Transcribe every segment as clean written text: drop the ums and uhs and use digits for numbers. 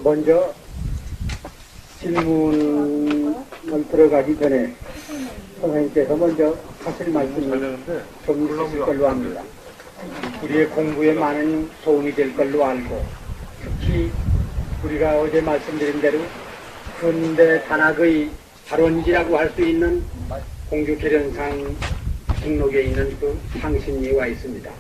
먼저 질문을 들어가기 전에 선생님께서 먼저 하실 말씀을 좀 주실 걸로 합니다. 우리의 공부에 많은 도움이 될 걸로 알고, 특히 우리가 어제 말씀드린 대로 근대 단학의 발원지라고 할 수 있는 공주 계련상 등록에 있는 그 상신이 와 있습니다.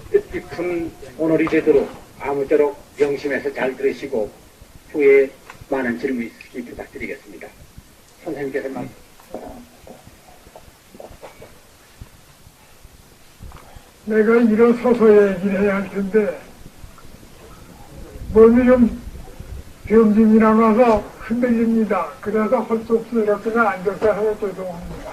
뜻깊은 오늘이 되도록 아무쪼록 명심해서 잘 들으시고 후에 많은 질문 있으시기 부탁드리겠습니다. 선생님께서 말씀. 내가 일어서서 얘기를 해야 할 텐데 몸이 좀 병증이 나와서 흔들립니다. 그래서 할 수 없어 이렇게 앉아서 해서 죄송합니다.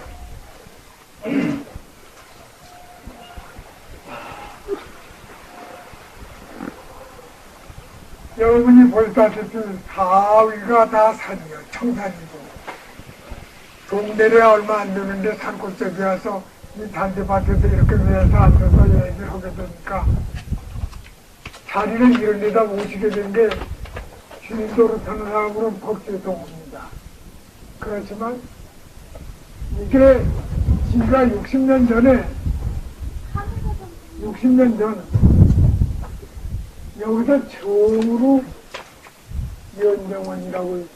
여러분이 보시다시피 사위가 다 산이요, 청산이고 동네에 얼마 안 되는데 산골짜기 와서 이 단대밭에서 이렇게 위에서 앉아서 얘기를 하게 되니까 자리를 이런 데다 모시게 된 게 주인도로 타는 사람으로는 벅죄동입니다. 그렇지만 이게 지가 60년 전에 60년 전 여기서 처음으로 연정원이라고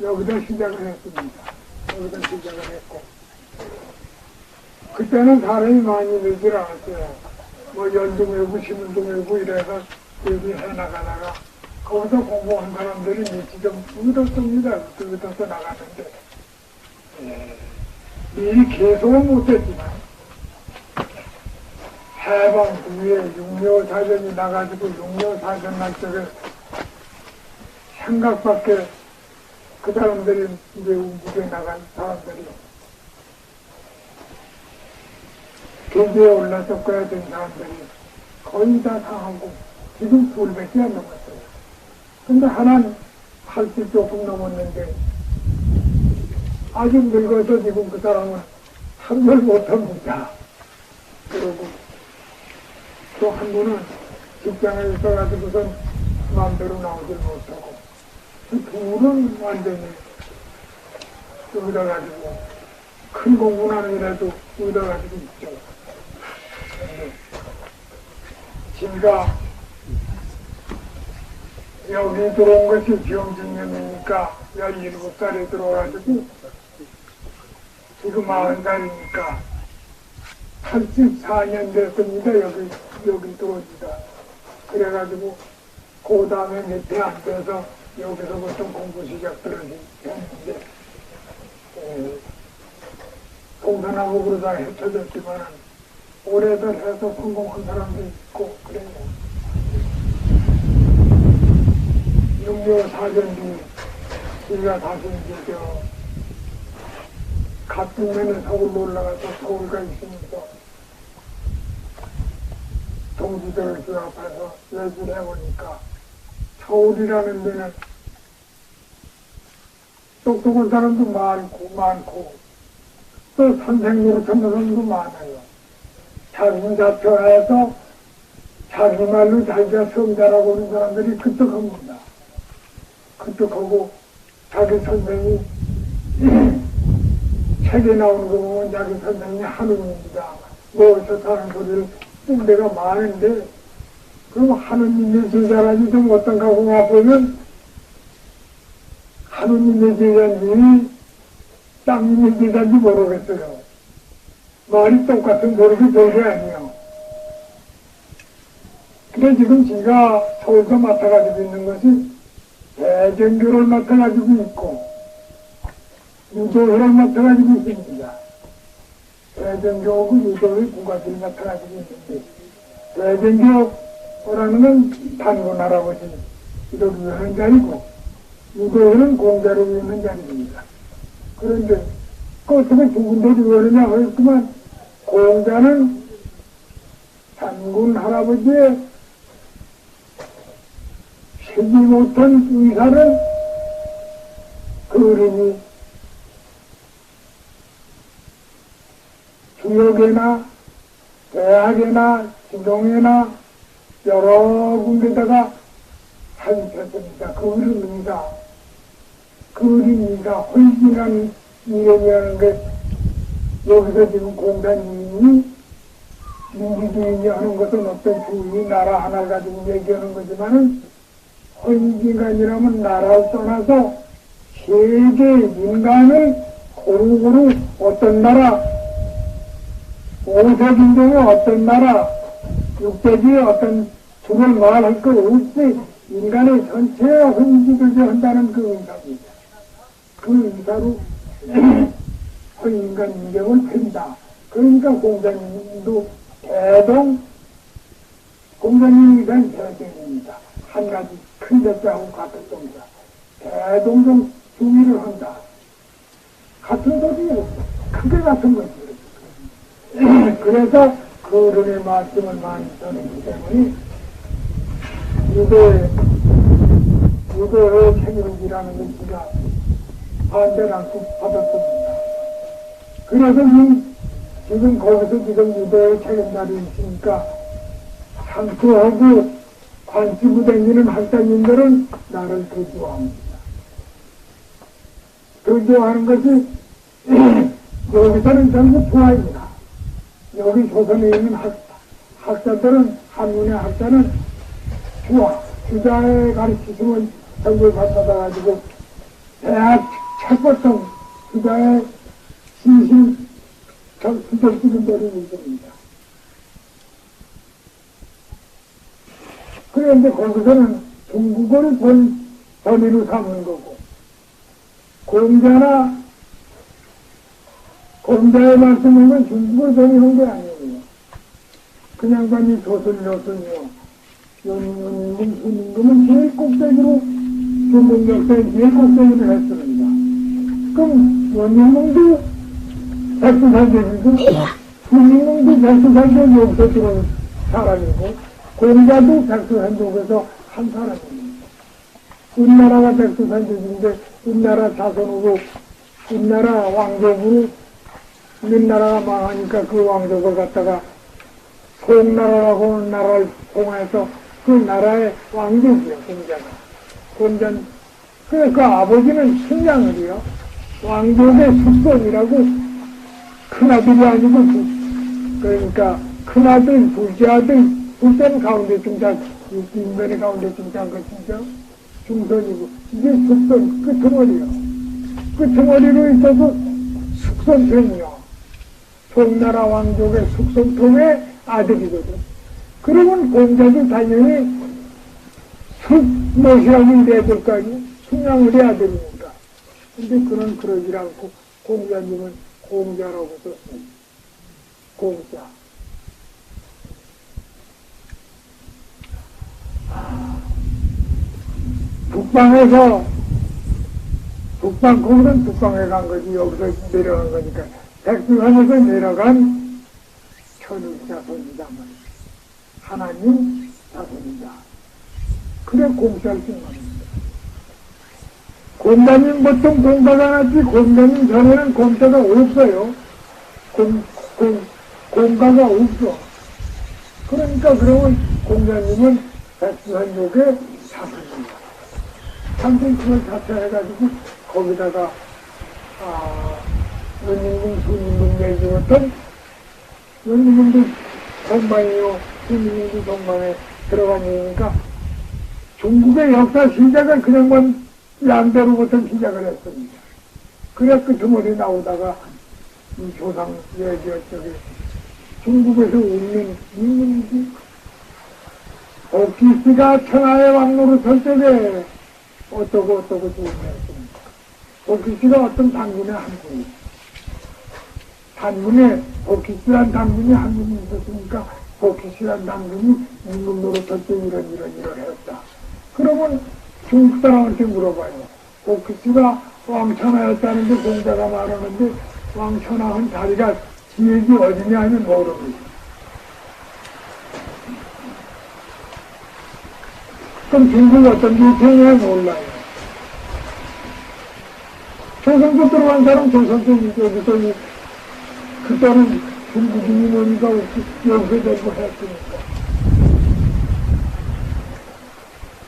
여기서 시작을 했습니다. 여기서 시작을 했고 그때는 사람이 많이 늘질 않았어요. 뭐 연도 외고 신문도 외고 이래서 여기 해나가다가 거기서 공부한 사람들이 며칠 좀 믿었습니다. 믿어서 나갔는데 미리 계속은 못했지만 해방 후에 육묘사전이 나가지고 육묘사전 날 적에 생각밖에 그 사람들이 이제 우국에 나간 사람들이 경제에 올라서 꺼야 된 사람들이 거의 다 상하고 지금 둘밖에 안 넘었어요. 근데 하나는 80 조금 넘었는데 아주 늙어서 지금 그 사람은 한걸 못합니다. 그러고 또 한 분은 직장에 있어가지고선 마음대로 나오질 못하고 그 둘은 완전히 의도가지고 큰 공부는 이라도 의도가지고 있죠. 제가 여기 들어온 것이 병증년이니까 17살에 들어와가지고 지금 40살이니까 84년 됐습니다. 여기 들어옵니다. 그래가지고 그 다음에 몇 해 안 돼서 여기서부터 공부 시작들을 했는데 동산하고 그러다 흩어졌지만 오래들 해서 성공한 사람도 있고 그래요. 육묘사전이 우리가 다시 이제 갓등면에 서울로 올라가서 서울가 있으면서 동지들을 주합해서 얘기를 해보니까 서울이라는 데는 똑똑한 사람도 많고 또 선생 노릇하는 사람도 많아요. 자기 자처해서 자기 말로 자기가 성자라고 하는 사람들이 그떡합니다. 그떡하고 자기 선생이 책에 나오는 거 보면 자기 선생이 하느님입니다. 뭐어서 사는 소리를 쓴 데가 많은데 그럼 하느님의 제자라니 좀 어떤가 보면 하느님의 제자님이 땅님의 제자인지 모르겠어요. 말이 똑같은 소리가 별게 아니에요. 근데 지금 제가 서울서 맡아가지고 있는 것이 대전교를 맡아가지고 있고 유도회를 맡아가지고 있습니다. 대전교하고 유도회 두 가지를 맡아가지고 있는데 대전교라는 건 단군 할아버지 이렇게 하는 자리고 유도회는 공자로 있는 자리입니다. 그런데 그 어떻게 두 군데를 왜느냐 했지만 공자는 단군 할아버지의 쉬지 못한 의사를 그 어른이 주역에나 대학에나 지동에나 여러 군데다가 사주셨습니다. 그 어른이가, 그 어린이가 헌신한 이름이라는 게 여기서 지금 공단님이 민주주의 하는 것은 어떤 주의 나라 하나 가지고 얘기하는 거지만은 헌신간이라면 나라를 떠나서 세계 인간을 고루고루 어떤 나라, 오색인종의 어떤 나라, 육대지의 어떤 주를 말할 것 없이 인간의 전체에 헌신을 한다는 그 의사입니다. 그 의사로 헌인간 인격을 펴니다. 그러니까 공자님도 공자님 의사는 대대입니다. 한 가지 큰 대자하고 같은 겁니다. 대동성 주의를 한다. 같은 소리예요. 크게 같은 거죠. 그래서 그 어른의 말씀을 많이 전했기 때문에 유도의 책임이라는 것이가 반대를 않고 받았습니다. 그래서 지금 거기서 지금 유도의 책임자리 있으니까 상투하고 관치부 댕기는 학자님들은 나를 더 좋아합니다. 더 좋아하는 것이 여기서는 전부 부하입니다. 여기 조선에 있는 학자들은 한문의 학자는 주자의 가르치심을 전부 받아가지고 대학 책보통 주자의 신심 수적지는 데를 있습니다. 그런데 거기서는 중국어를 번외로 삼는 거고 공자의 말씀인 건 중국을 번외한 게 아니에요. 그냥 관이 조선이요. 연임금은 제일 꼭대기로 중국 역사의 제일 꼭대기를 했습니다. 그럼 연임금도 백두산적이고 연임금도 백두산적 여기서 들어온 사람이고 공자도 백두산족에서 한 사람입니다. 우리나라가 백두산족인데 우리나라 자손으로 우리나라 왕족으로 우리나라가 망하니까 그 왕족을 갖다가 송나라라고 하는 나라를 통해서 그 나라의 왕족이요, 공자가. 그래서 그 아버지는 신장을이요. 왕족의 숙손이라고 큰아들이 아니고 그러니까 큰아들, 둘째는 가운데 중장, 인간의 가운데 중장 것이죠. 중선이고 이게 숙손, 끄트머리요. 끄트머리로 있어서 숙손편이요. 송나라 왕족의 숙손통의 아들이거든. 그러면 공자도 당연히 숙못이라고 이래야 될 거 아니에요? 숙량을의 아들이니까. 근데 그는 그러지 않고 공자님은 공자라고 썼습니다. 공자. 거기는 북방에 간 거지. 여기서 내려간 거니까. 백두산에서 내려간 천의 자손이다 말이야. 하나님 자손이다. 그래 공자를 쓴 말입니다. 공자님 보통 공자가 났지 공자님 전에는 공자가 없어요. 공가가 없어. 그러니까 그러면 공자님은 백두산족의 자손입니다. 상승 그걸 자체해가지고 거기다가 연임금, 순임금 내주었던 연임금도 동방이요, 순임금도 동방에 들어간 얘기니까 중국의 역사 시작은 그냥만 양대로부터 시작을 했습니다. 그래 끄트머리 나오다가 이 조상 저기 중국에서 웃는 인민이지. 오키스가 천하의 왕로로 설 적에 어떠고 죽었습니다. 오키스가 어떤 단군의 한 분이 단군에 오키스란 단군이 한 분이 있었으니까 오키스란 단군이 임금 노릇할 때 이런 했다. 그러면 중국 사람한테 물어봐요. 오키스가 왕천하였다는데 공자가 말하는데 왕천하는 자리가 지역이 어디냐 하면 모릅니다. 그럼 중국 어떤 유태냐 몰라요. 조선도 들어간 사람 조선도 여기서 그때는 중국인이 뭐니까 여기서 되고 했으니까.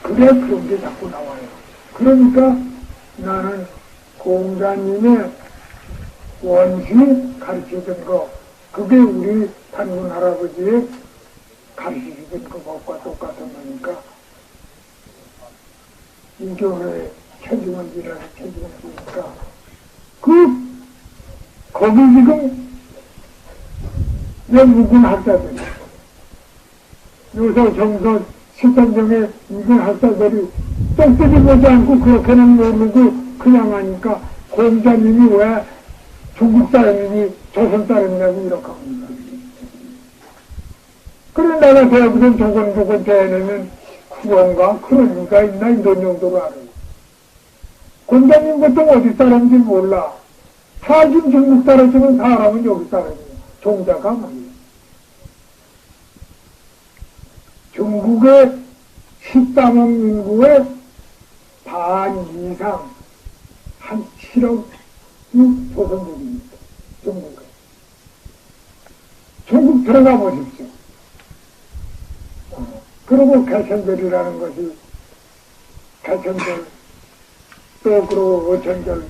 그 그래 그런 게 자꾸 나와요. 그러니까 나는 공자님의 원시 가르쳐준 거, 그게 우리 단군 할아버지의 가르쳐준 것과 똑같은 거니까 이교회 최중원지라는 최중원지니까 거기 지금 영국은 학자들이 요새 정서 실천정에 이군 학자들이 똑똑히 보지 않고 그렇게는 모르고 그냥 하니까 공자님이 왜 중국 사람이니 조선 사람이냐고 이렇게 합니다. 그래 내가 대부분 조건 대내면 그건가 그런 리가 있나 이런 정도로 알아요. 공자님 보통 어디 사람인지 몰라. 다 지금 중국 사람이면 사람은 여기 사람이에요. 종자가 말이에요. 중국의 13억 인구의 반 이상 한 7억이 조선족입니다. 중국에. 중국 들어가 보십시오. 그리고 개천절이라는 것이 개천절 또 그리고 어천절이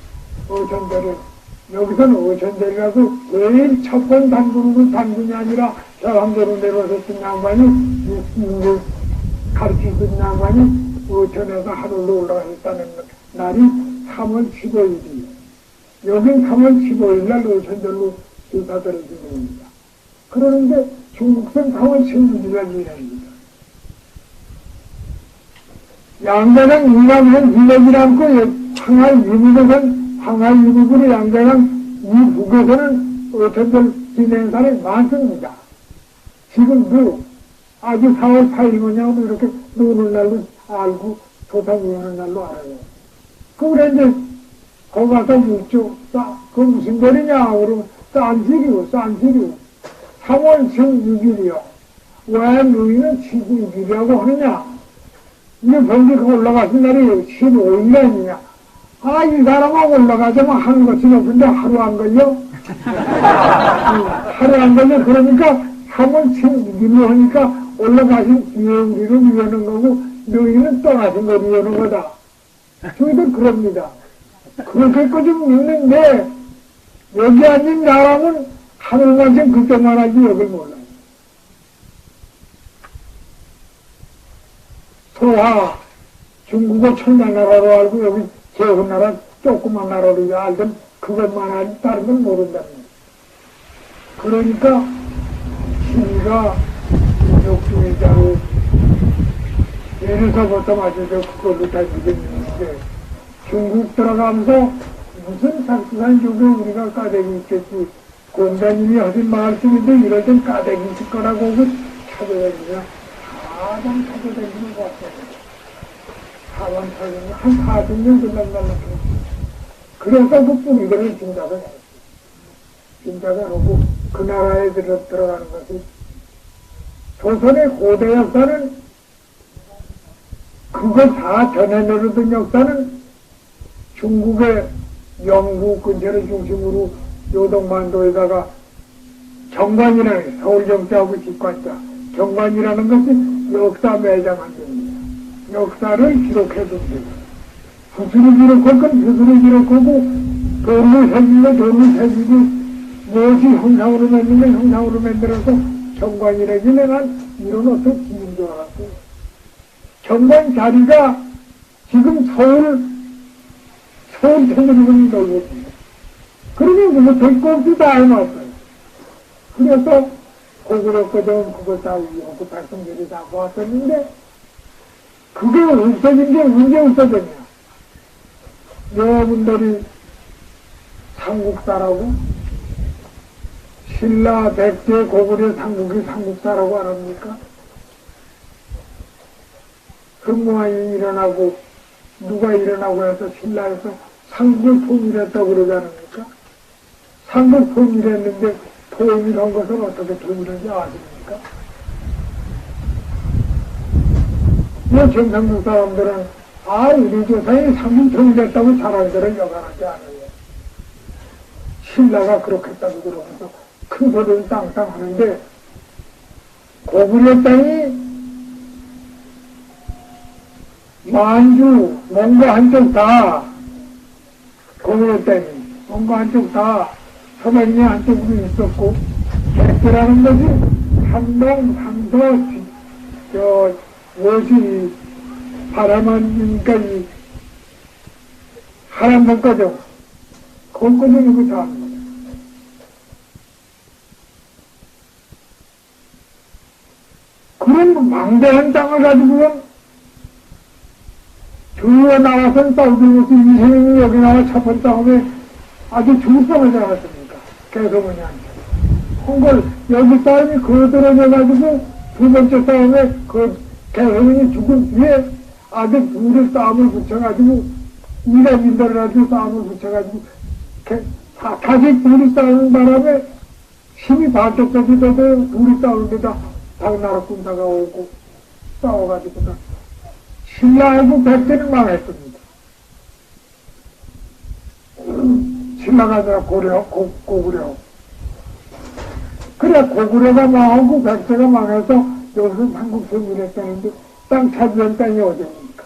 여기서는 어천절이라도 제일 첫 번 단군이 아니라 저항도로 내려섰던 양반이 인구 가르치던 양반이 어천에서 하늘로 올라가셨다는 날이 3월 15일이에요. 여긴 3월 15일 날 어천절로 조사들을 지냅니다. 그러는데 중국은 3월 16일 날 지냅니다. 양자랑 이남은 인력이 않고 황하이 이북에서는 황하이 이북으로 양자랑 이북에서는 어천절 지내는 사람이 많습니다. 지금도 아주 4월 8일 뭐냐고 이렇게 노는 날로 알고 조사구하는 날로 알아요. 그래 이제 거기 가서 묻죠. 그 무슨 절이냐 그러면 싼시리요. 3월 16일이요. 왜 너희는 16일이라고 하느냐? 이게 번개 올라가신 날이 15일 아니냐? 아, 이 사람하고 올라가자면 하는 것이 높은데 하루 안 걸려? 하루 안 걸려. 그러니까 3월 16일로 하니까 올라가신 뒤에 우리를 위하는 거고 너희는 떠나신 걸 위하는 거다. 저희도 그럽니다. 그렇게까지 믿는데 여기 앉은 사람은 하늘만 좀 그때만 하지 여길 몰라요. 소하 중국어 천당나라로 알고 여기 제후나라 조그만 나라로 알던 그것만 알지 다른 건 모른답니다. 그러니까 신이가 인욕주의자로 예를서부터 맞춰서 그걸로 다 믿었는데 중국 들어가면서 무슨 작두산 쪽에 우리가 까대기 있겠지. 공자님이 하신 말씀인데 이럴 땐 까대기 있을 거라고 찾아다니냐. 가장 찾아다니는 것 같아요. 사원 찾으면 한 40년 끝난다는 그래서 그 뿌리들을 짐작을 했어요. 짐작을 하고 그 나라에 들어가는 것이 조선의 고대 역사는 그걸 다 전해내려던 역사는 중국의 영구 근처를 중심으로 요동반도에다가 정관이라는 서울정자하고 직관자 정관이라는 것이 역사 매장한 겁니다. 역사를 기록해둡니다. 수술을 기록할 건 수술을 기록하고 돈을 새기고 무엇이 형상으로 만들면 형상으로 만들어서 정관이라기는 한 이런 어떤 기인 줄 알았어요. 정관 자리가 지금 서울 통일은 넓었습니다. 그러면 그거 될 거 없이 다 해놨어요. 그래서 고구려거든 그거 다 우리하고 발성들이 다 보았었는데 그게 없어진 게 언제 없어졌냐. 여러분들이 삼국사라고 신라 백제 고구려 삼국이 삼국사라고 안 합니까? 흠모한이 일어나고 누가 일어나고 해서 신라에서 삼국을 통일했다고 그러지 않습니까? 삼국 통일했는데 통일한 것은 어떻게 통일한지 아십니까? 이 경상도 사람들은 우리 조상이 삼국 통일했다고 자랑들을 여간하지 않아요. 신라가 그렇게 했다고 그러면서 큰 소리를 땅땅 하는데 고구려 땅이 만주, 뭔가 한쪽 다, 공유했다니, 뭔가 한쪽 다, 서백리 한쪽으로 있었고, 백제라는 것이 상동, 상도, 무엇이 바람하니까 이 하란동 거죠. 그걸 꺼내는 거 하는 거예요. 그런 망대한 땅을 가지고는 주위에 나와서는 싸우지 못해 이생이 여기 나와 첫 번째 싸움에 아주 중성을 잡았습니까? 개소문이한테. 그걸 여기 싸움이 거들어져가지고 두 번째 싸움에 그 개소문이 죽은 뒤에 아들 둘의 싸움을 붙여가지고 이래민들을 가지고 싸움을 붙여가지고 다시 둘이 싸우는 바람에 힘이 반쪽까지 돼서 둘이 싸우는데다 당나라 군사가 오고 싸워가지고 신라하고 백제는 망했습니다. 신라가 아니라 고구려. 그래 고구려가 망하고 백제가 망해서 여기서 한국 승리했다는데 땅 차지한 땅이 어디입니까?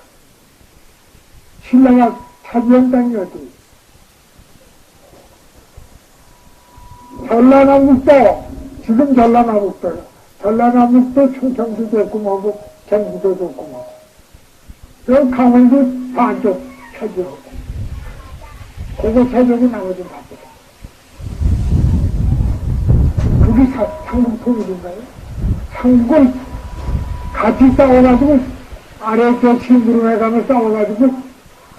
신라가 차지한 땅이 어디? 전라남북도, 지금 전라남북도요. 전라남북도 충청도도 있고 뭐고 경기도도 있고 뭐. 저 강원도 반쪽 차지하고 그거 차지하고 나머지는 바쁘다. 그게 삼국 통일인가요? 삼국을 같이 싸워가지고 아래 저 친구로 해가며 싸워가지고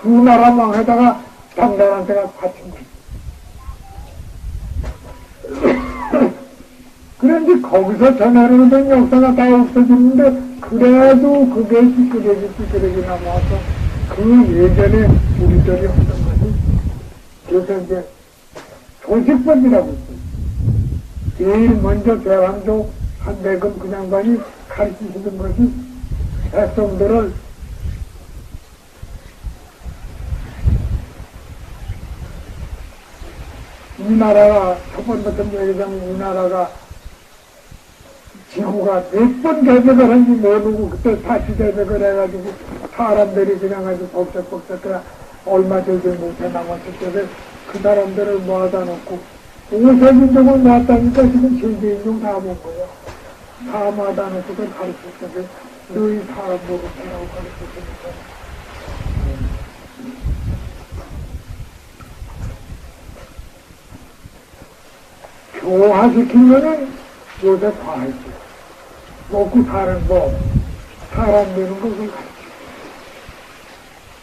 두 나라 망에다가 당나라한테가 바친 거예요. 그런데 거기서 전해오던 역사가 다 없어지는데 그래도 그게 찌끄러지 남아서 그 예전에 우리들이 했던 것이 그래서 이제 조직법이라고 있어요. 제일 먼저 대왕조 한대금 그 양반이 가르치시던 것이 백성들을 이 나라가 첫 번부터 얘기하자면 이 나라가 지구가 몇 번 대백을 한지 모르고 그때 다시 대백을 해가지고 사람들이 그냥 아주 복잡복잡해 얼마 되지 못해 남았을 때에 그 사람들을 모아다 놓고 50인종을 모았다니까 지금 세계인종 다 본 거예요. 다 모아다 놓고서 가르칠 때에 너희 사람 모르겠다라고 가르쳤으니까 교화시키면은 요새 과학이죠. 먹고 사는 법, 사람 되는 것을 가르쳐.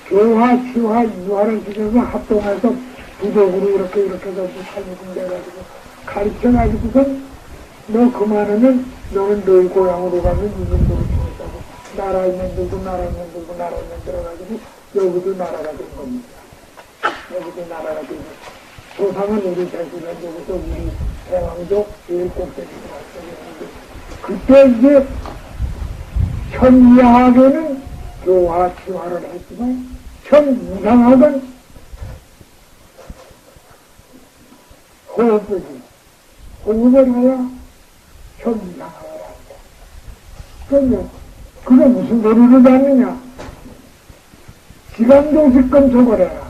교화, 치화, 유화를 시켜서 합동해서 부족으로 이렇게 해서 살림해가지고 가르쳐가지고선 너 그만하면 너는 너희 고향으로 가면 이 정도로 죽었다고. 나라 있는 데도 나라 있는 데도 나라 있는 데로 가지고 여기도 나라가 된 겁니다. 여기도 나라가 되고 조상은 우리 대신에 여기서 우리 대왕족 제일 꼭대기로 왔었는데 그때 이제 현이학에는 교화, 치화를 했지만 현이상학은 호흡이지. 호흡을 해야 현이상학을 한다. 그러면 그게 무슨 소리를 하느냐? 시간조식금 처벌해라.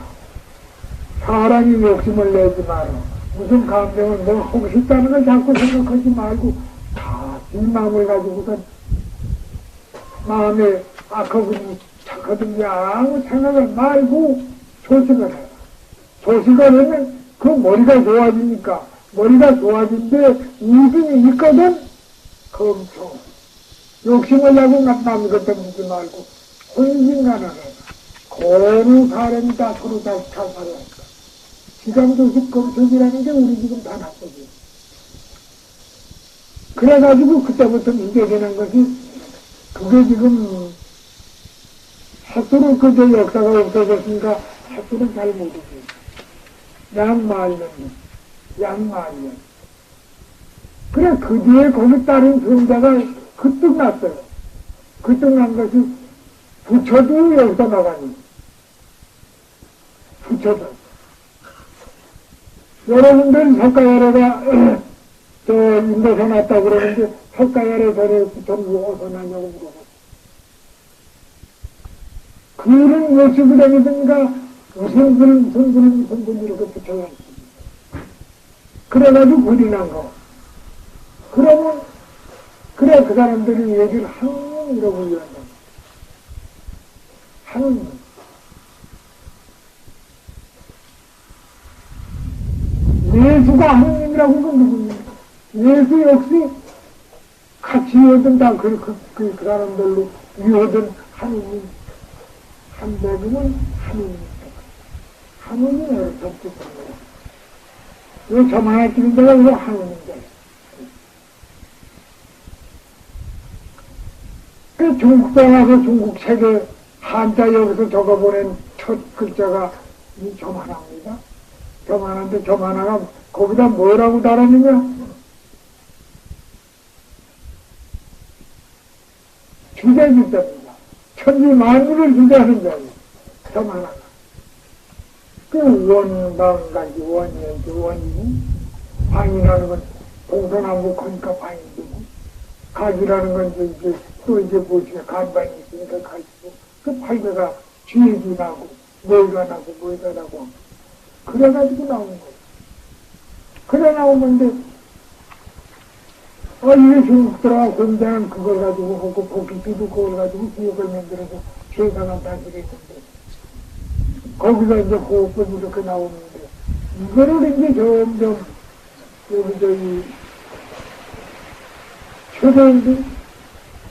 사람이 욕심을 내지 마라. 무슨 감정을 뭐 하고 싶다는 걸 자꾸 생각하지 말고 다 이 마음을 가지고서 마음에 악하고 착하든지 아무 생각을 말고 조식을 해라. 조식을 하면 그 머리가 좋아지니까 머리가 좋아진데 이승이 있거든. 그 엄청 욕심을 내고 남의 것도 묻지 말고 혼신간을 해라. 고루 사람이 다 서로 다 잘 살아야니까. 시간조식 검색이라는 게 우리 지금 다 나쁘지. 그래가지고 그때부터 문제가 되는 것이 그게 지금 햇수를 그저 역사가 없어졌으니까 햇수는 잘 모르지. 양말년. 그래 그 뒤에 거기 따른 성자가 그뜩 났어요. 그뜩 난 것이 부처도 여기서 나가니. 부처도. 여러분들 석가야래가 저 인도서 났다 그러는데 석가야래 전에 부처는 어디서 나냐고 물어봤어. 글은 무엇이 그다니든가 무슨 글 이렇게 붙여놨지. 그래가지고 글이 난 거. 그러면 그래 그 사람들이 얘기를 하느님이라고 얘기한다. 하느님. 예수가 하느님이라고 하는 누구입니까? 예수 역시 같이 이어든 다 그 사람들로 이어든 하느님. 한백음은 하느님입니다. 하느님을 접촉한 거야. 왜 저 하나 찍은 데가 왜 하느님이다. 그 중국 사람에서 중국 책에 한자 여기서 적어보낸 첫 글자가 이 점 하나입니다. 점 하나인데 점 하나가 거기다 뭐라고 달았느냐? 주제주자입니다. 천지 만물을 주제하는 자예요. 점 하나가. 그 원방가지 원이지 원이니 방이라는 건 동서남북 하니까 방이 되고 각이라는 건 이제 또 이제 뭐지 간방이 있으니까 각이고 그 팔배가 쥐액이 나고 뭐가 나고 그래가지고 나온 거예요. 그래 나온 건데 이게 중국들하고 공자는 그걸 가지고 하고 보기비도 그걸 가지고 기억을 만들어서 세상을 다스리는데 거기서 이제 호흡은 이렇게 나오는데 이거를 이제 점점 여기 저기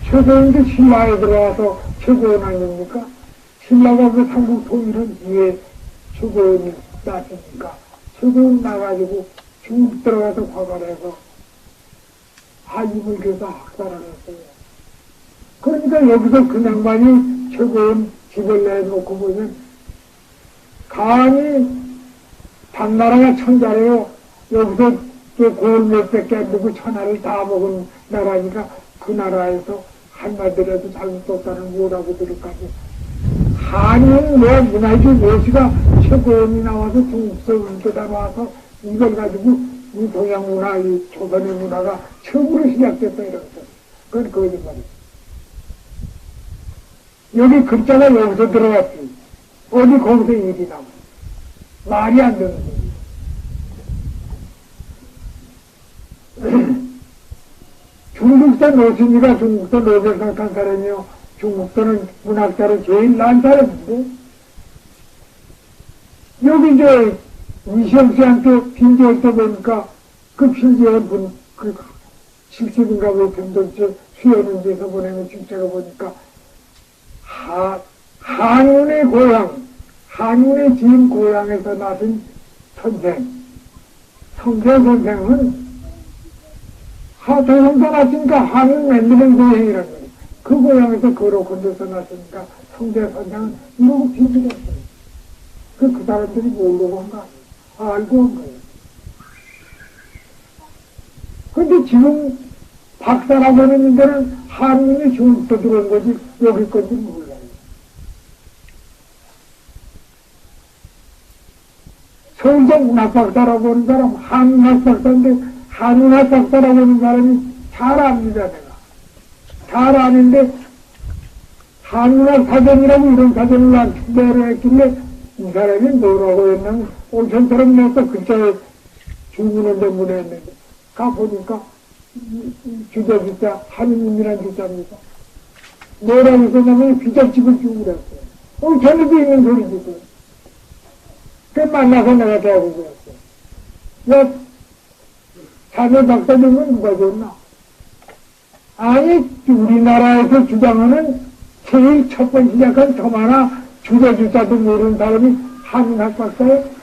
최대인도 신라에 들어와서 최고원 아닙니까? 신라가 그 삼국 통일은 뒤에 최고원이 났으니까 최고원 나가지고 중국 들어가서 과거를 해서 한입을 교사 학살을 했어요. 그러니까 여기서 그 양반이 최고원 집을 내놓고 보면 감히 당나라가 천자래요. 여기서 골 몇백 개 누구 천하를 다 먹은 나라니까 그 나라에서 한마디라도 잘못했다는 뭐라고 들을까지 한인 뭐 문화주 무엇이가 최고원이 나와서 중국서를 뜯어 놔서 이걸 가지고 이 동양 문화, 이 조선의 문화가 처음으로 시작됐다 이러면서 그건 거짓말이지. 여기 글자가 여기서 들어갔지. 어디 거기서 일이 나와. 말이 안 되는 거지. 중국서 노신이가 중국서 노벨상 탄 사람이요. 중국서는 문학자로 제일 난 사람인데 여기 저 이시영 씨한테 빈지할 때 보니까 그 빈지한 분, 그 70인가 뭐 변동체 수연은지에서 보내는 직제가 보니까 한운의 고향, 한운의 지은 고향에서 나신 선생, 성대 선생은 조선사 났으니까 한운 만드는 고향이라는 거예요. 그 고향에서 거로건져서 났으니까 성대 선생은 이러고 빈지했어요. 그 사람들이 모르고 한 거 아니에요. 알고 한 거예요. 근데 지금 박사라고 하는 데는 한문이 중국도 들어온 거지 여기 건지 몰라요. 서울대 문학박사라고 하는 사람 한문학박사인데 한문학박사라고 하는 사람이 잘 압니다. 내가 잘 아는데 한문학 사전이라고 이런 사전을 난 추대를 했길래 이 사람이 뭐라고 했냐면 온천처럼 내가 글자에 주문한데 문했는데 가보니까 주자 하느님이란 주자입니다. 뭐라고 했냐면 비자집을 주고 그랬어요. 전에도 있는 소리지. 그 만나서 내가 대하고 그랬어요. 야, 자네 박사 되면 누가 줬나? 아니 우리나라에서 주장하는 제일 첫 번째 시작한 점 하나 주자도 모르는 사람이 한문학 박사예요.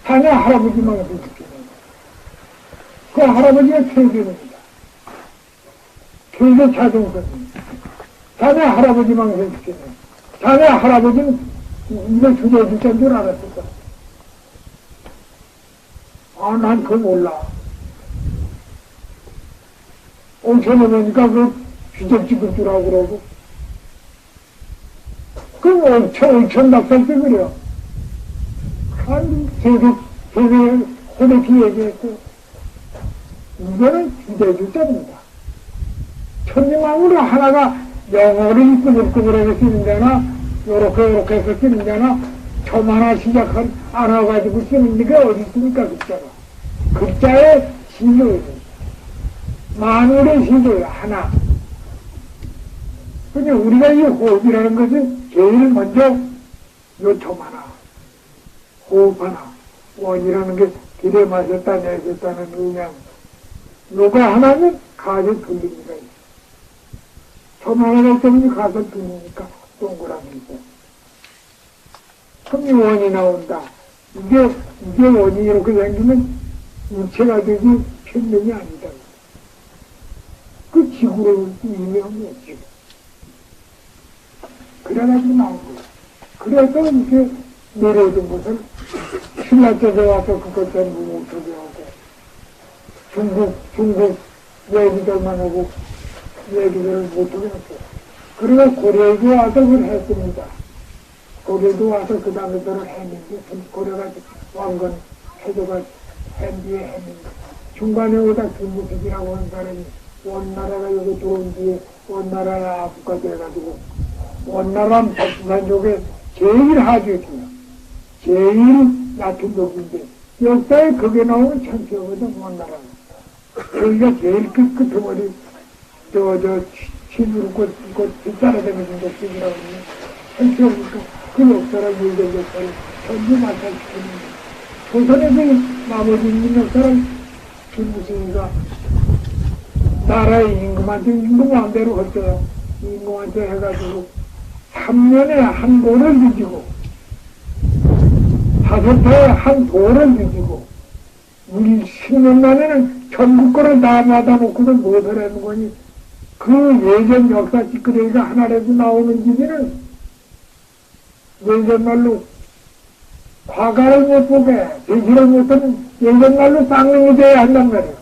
자네 할아버지만 해줄게요. 그 할아버지가 퇴계입니다. 퇴계 차종선입니다. 자네 할아버지만 해줄게요. 자네 할아버지는 이거 주자인 줄 알았을 거야. 난 그거 몰라. 온천에 보니까 주접 찍을 줄 알고 그러고. 그럼 온천 낙살 때 그래요. 되게 호되게 얘기했고, 이거는 주제주자입니다. 천지만으로 하나가 영어를 꾸물꾸물하게 쓰는 데나 요렇게 해서 쓰는 데나 점 하나 시작한 안 와가지고 쓰는 게 어디 있습니까? 글자가. 글자의 신조예요. 만물의 신조예요. 하나. 그러니까 우리가 이 호흡이라는 것은 제일 먼저 요 점 하나, 호흡 하나, 원이라는 게 길에 마셨다 내셨다는 의향. 요가 하나는 가서 들립니다. 점 하나가 때문에 가서 들리니까 동그라미 있어. 그럼 이 원이 나온다. 이게 원이 이렇게 생기면 우체가 되지 편명이 아니다. 그 지구로 이명이 지구. 그래가지고 나온 거야. 그래서 이렇게 내려오던 것을 신라 쪽에 와서 그것 전부 못하게 하고 중국 얘기들만 하고 얘기들을 못하게 했어요. 그리고 고려에도 와서 그걸 했습니다. 고려도 와서 그 다음에 그걸 했는데 고려가 왕건 해조가 한 뒤에 했는데 중간에 오다 김무식이라고 하는 사람이 원나라가 여기 들어온 뒤에 원나라가 아프가 돼가지고 원나라 백두산 쪽에 제일 하주였어요. 제일 얕은 lok인데 역사에 그게 나오는 천체거든 원나라가. 여기가 제일 끝머리 치부르고 뒷따라다니는 녹색이라고 하면 천체니까 그 역사랑 일대 역사를 전부 마찬가지시키는 거예요. 조선에서 나머지 있는 역사를 김무식이가 나라의 임금한테 임금 마음대로 했어요. 임금한테 해가지고 3년에 한 돌을 뒤지고 5회에 한 돌을 뒤지고 우리 10년 만에는 전국 거를 다 받아놓고는 무엇을 하는 거니 그 예전 역사 찌끄레기가 하나라도 나오는 집에는 예전말로 과거를 못 보게 대시를 못하면 예전말로 쌍놈이 돼야 한단 말이에요.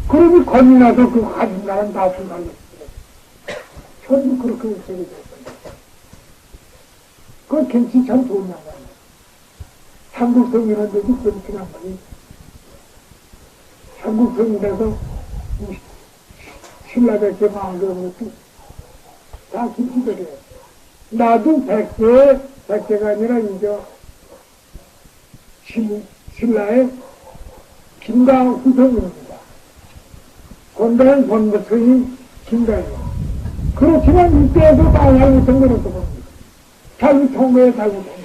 그러니 겁이 나서 그 가진 나라는 다 불살렸어요. 전부 그렇게 없애게 됐어요. 그 김치 참 좋은 양반이에요. 삼국성 이런 데도 김치란 말이에요. 삼국성이라서 신라백제 마음대로 다 김치들이에요. 나도 백제가 아니라 이제 신라의 김강 후손입니다. 건강한 본부성이 김강이에요. 그렇지만 이때에도 다 잘못한 거라고 봅니다. 잘못한 거에 잘못한 거.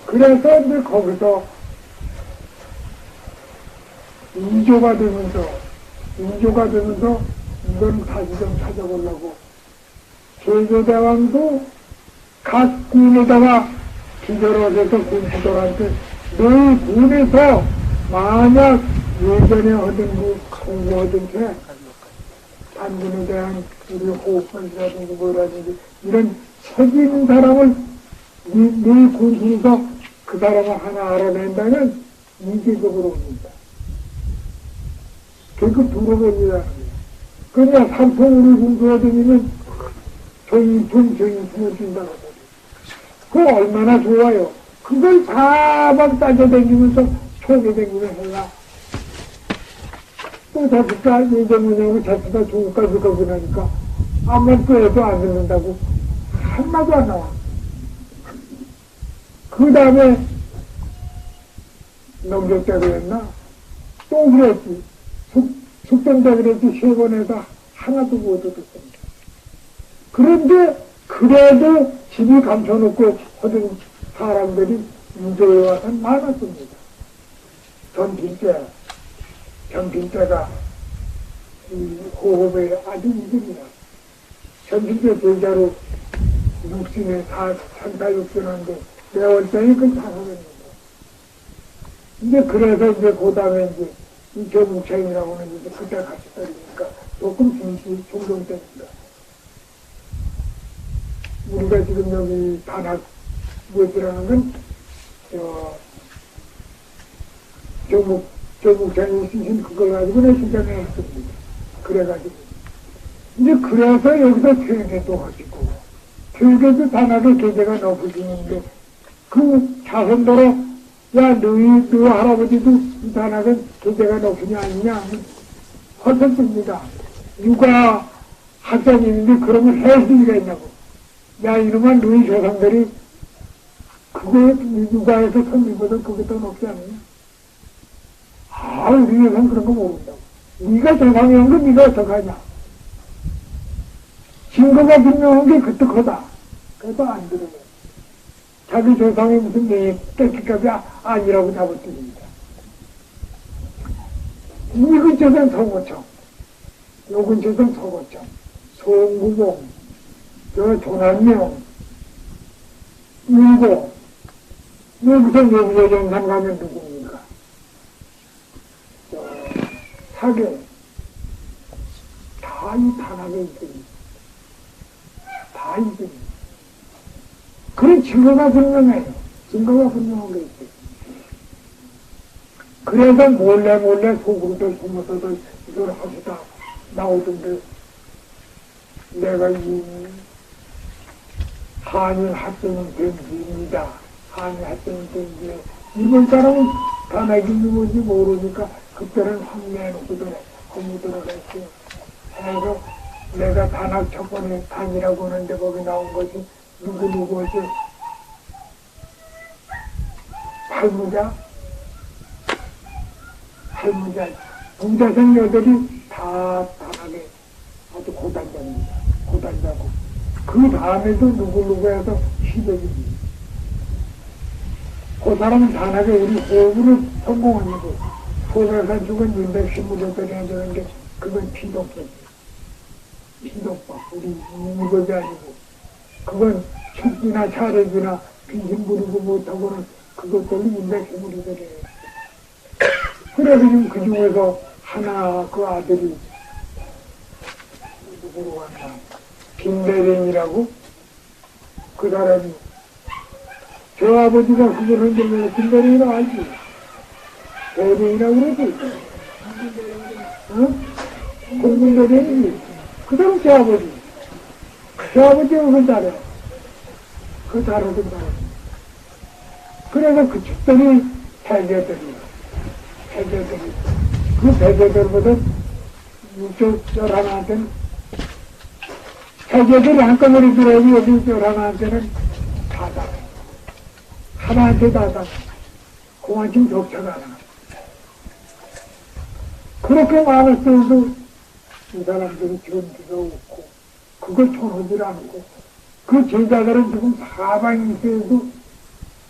그래서 이제 거기서 이조가 되면서 이건 다시 좀 찾아보려고 제조대왕도 각 군에다가 기절하셔서 군수들한테 너희 군에서 만약 예전에 얻은 그 공부하던 게 단군에 대한 우리 호흡이라든지 뭐라든지 이런 책 있는 사람을 네 군수에서 그 사람을 하나 알아낸다면 이계적으로 옵니다. 결국 들어봅니다. 그냥 삼통으로 군수가 되면 정인품을 준다고 하거든요. 그거 얼마나 좋아요. 그걸 다 막 따져다니면서 초계다니면서 해야 또 자식가 예전문하고 자식가 중국까지 가고 나니까 아무리 또 해도 안 듣는다고 한마도 안 나와. 그 다음에 농적자로 했나? 또 그랬지. 숙병자 그랬지. 3번에다 하나도 못 얻었습니다. 그런데 그래도 집이 감춰놓고 하던 사람들이 인조에 와서 많았습니다. 전필자가 이 호흡에 아주 이득이야. 전필자 제자로 육신에 산타육신한데 매월장이 그걸 다 하겠는데. 이제 그래서 이제 그 다음에 이제 이 교묵창이라고 하는 게 그때 같이 떨리니까 조금 중동됩니다. 우리가 지금 여기 단학 무엇이라는 건 교묵창이 쓰신 그걸 가지고 내 시장에 했습니다. 그래가지고 이제 그래서 여기서 퇴계도 하시고 퇴계도 단학의 계제가 높으시는데 그 자선도로 야, 너희 할아버지도 이 단학은 교재가 높으냐 아니냐? 헛헛습니다. 육아 학자님인데 그러면 해수리가 있냐고. 야, 이놈아, 너희 조상들이 그거 육아에서 선비보다 그게 더 높지 않느냐? 아, 우리 조상 그런 거 모른다고. 네가 조상이 온 거 네가 어떡하냐? 증거가 분명한 게 그떡하다. 그래도 안 들어요. 자기 조상이 무슨 내 뺏기값이 아니라고 잡아뜨립니다. 이 근처는 서고청, 요 근처는 서고청, 송구봉, 저 조남명, 일고, 여기서 내부여정산 가면 누굽니까? 사계, 다 이 단학에 있습니다. 다 있습니다. 그런 증거가 분명해요. 증거가 분명한 게 있어요. 그래서 몰래 속으로도 숨어서도 이걸 하시다 나오던데, 내가 이 한일 학생은 된지입니다. 한일 학생은 된지. 이번 사람은 단학이 누군지 모르니까 그때는 확내놓고도 건무 들어갔어요. 해서 내가 단학 첫 번에 단이라고 하는데 거기 나온 것이 누구지? 팔무자, 부자생 여들이 다 단학에 아주 고단자입니다. 고단자고. 그 다음에도 누구 해서 시백입니다. 그 사람은 단학에 우리 호흡으로 성공한 거고, 호흡에서 죽은 215대들이 해주는데, 그건 피독법. 피독법. 우리 이법이 아니고. 그건 축기나 차례기나 빈신 부리고 못하고는 그것들이 215대들이에요. 그래서 지금 그 중에서 하나 그 아들이 누구로 갔나? 김대령이라고? 그 사람이 저 아버지가 그걸 흔들면 김대령이라고 알지? 대령이라고 그러지? 응? 공군대령이지? 그 사람 저 아버지. 저 아버지가 그걸 잘해. 그 잘하던 사람. 그래서 그 축들이 해제들이야. 해제들이. 그 해제들보다 이쪽 절 해제들이 한꺼번에 들어오고 여기 절 하나한테는 다다. 하나한테 다다. 그만큼 격차가 안 나. 그렇게 많았어도 이 사람들이 견디가 없고, 그걸 쳐놓질 않고, 그 제자들은 지금 사방에 있어도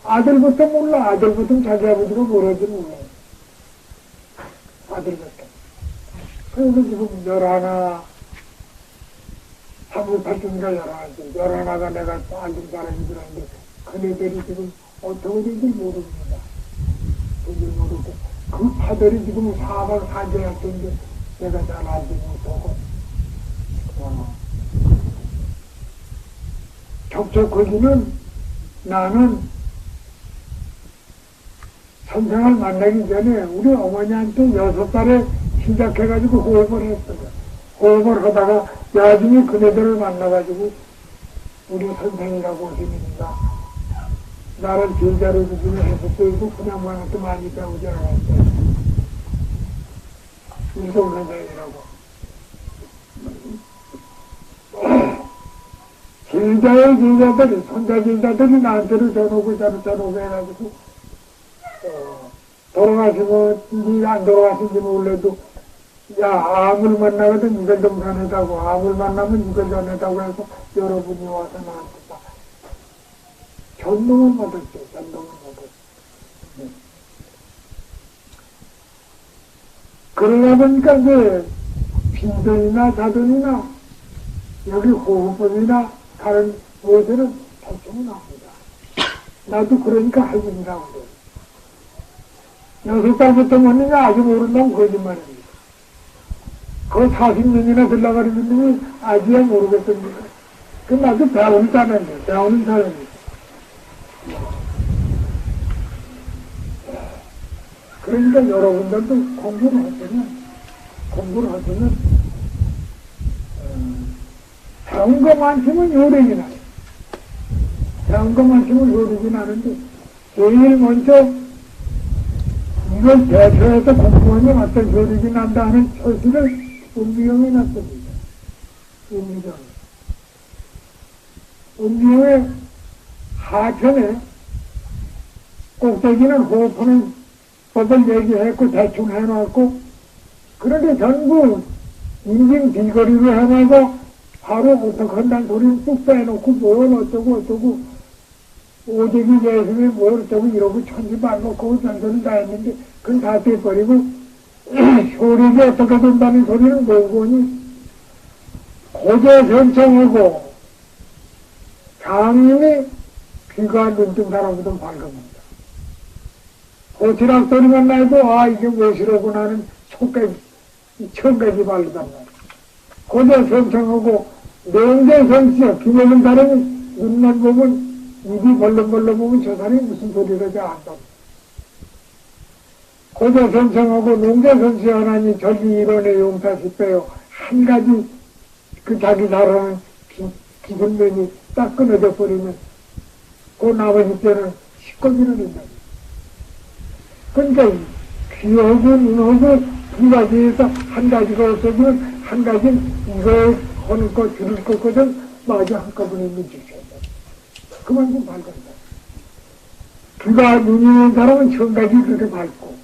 아들부터 몰라. 아들부터 자기 아버지가 뭐라지 몰라. 아들부터. 그래서 지금 11, 38중인가 11가 내가 앉은 사람이들한테 그네들이 지금 어떻게 된지 모릅니다. 된지 모르고. 그 파들이 지금 사방 사제였던데 내가 잘 알지 못하고. 적적거리는 나는 선생을 만나기 전에 우리 어머니한테 6살에 시작해가지고 호흡을 했어요. 호흡을 하다가 나중에 그네들을 만나가지고 우리 선생이라고 하십니다. 나를 제자로 주시면 해서 그냥 만나도 많이 배우지 않았어요. 이동 선생이라고. 제자의 제자들이, 손자 제자들이 나한테를 전오고 전오고 해가지고, 돌아가시고, 니가 안 돌아가신지 몰라도, 야, 암을 만나거든 이걸 좀 전해다고, 암을 만나면 이걸 전해다고 해서 여러분이 와서 나한테 다 전동을 받았죠, 전동을 받았죠. 네. 그러다 보니까 이제, 빈돈이나 자돈이나, 여기 호흡법이나, 다른 무엇에는 대충 나옵니다. 나도 그러니까 할머니라고 그래요. 6살부터 먹느냐 아직 모른다면 거짓말입니다. 그 40년이나 들러가리는 놈이 아직야 모르겠습니다. 그 나도 배우는 사람이에요. 배우는 사람이에요. 그러니까 여러분들도 공부를 하시면 배운 것만큼은 요령이 나요. 배운 것만큼은 요령이 나는데, 제일 먼저 이걸 대표해서 공무원이 어떤 소리가 난다는 소식을 음미영이 났습니다. 음미영. 음미영의 하편에 꼭대기는 호흡하는 법을 얘기했고 대충 해놨고 그런데 전부 인증 비거리로 해놔서 바로 어떻게 한다는 소리를 뚝 빼놓고 뭘 어쩌고 오직이 예수님 뭘 어쩌고 이러고 천지 말고 그거 전소리 다 했는데 그건 다 돼버리고 효력이 어떻게 된다는 소리는 뭐고니 고제 전청하고 장님이 귀가 눈뜬 사람보다 밝습니다. 고치락 소리만 나도 아 이게 무엇이라고 나는 청까지 바르단 말이야. 고제 전청하고 명제 전시야 김여정 사람이 눈만 보면 입이 벌렁벌렁 보면 저 사람이 무슨 소리라지 안다. 고제 전청하고 농제 전시 하나니 전리 일원의 용사시 빼요. 한 가지 그 자기 나라는 기분면이 딱 끊어져 버리면 그 나머지 때는 시꺼기는 된다. 그러니까 귀하고 눈하고 두 가지에서 한 가지가 없어지면 한 가지는 이거 하는 거 들을 거거든 마저 한꺼번에 있는 짓이야. 그만큼 밝은다. 귀가 눈이 있는 사람은 청각이 그렇게 밝고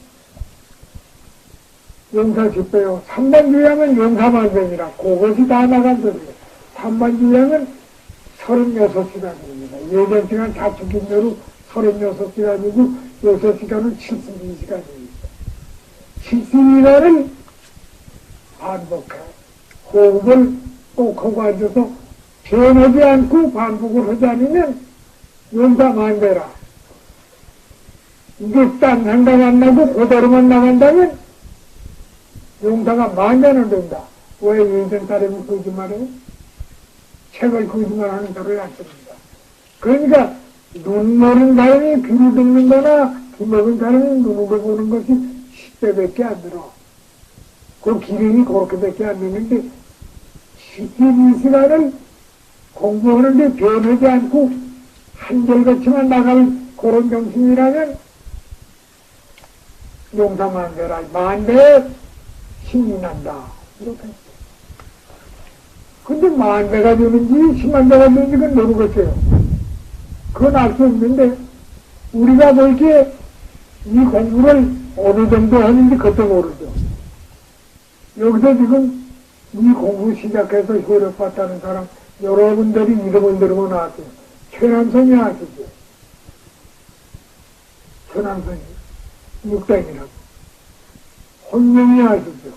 용사집배요. 3만주양은 용사만변이라 그것이 다 나간 소리예요. 3만주양은 36시간입니다. 예전 시간 다 죽인 대로 36시간이고 6시간은 72시간입니다. 72시간을 반복해. 호흡을 꼭 하고 앉아서 변하지 않고 반복을 하지 않으면 용사만배라. 이게 딴 생각 안 나고 그대로만 나간다면 용사가 만배는 된다. 왜 예전 사람이 거짓말해요? 책을 거짓말하는 소리를 안 씁니다. 그러니까 눈 모르는 사람이 귀를 듣는 거나 귀 먹은 사람이 눈으로 보는 것이 10배밖에 안 들어. 그 기름이 그렇게밖에 안 되는데 12시간을 공부하는데 변하지 않고 한결같이만 나갈 그런 정신이라면 용사만배라. 만배에 힘이 난다. 이렇게. 근데 만배가 되는지 10만배가 되는지 그건 모르겠어요. 그건 알 수 없는데 우리가 보기에 이 공부를 어느 정도 하는지 그것도 모르죠. 여기서 지금 이 공부 시작해서 효력 봤다는 사람 여러분들이 이름을 들으면 아세요. 최남선이 아시죠? 최남선이 육단이라고. 혼명이 아시죠?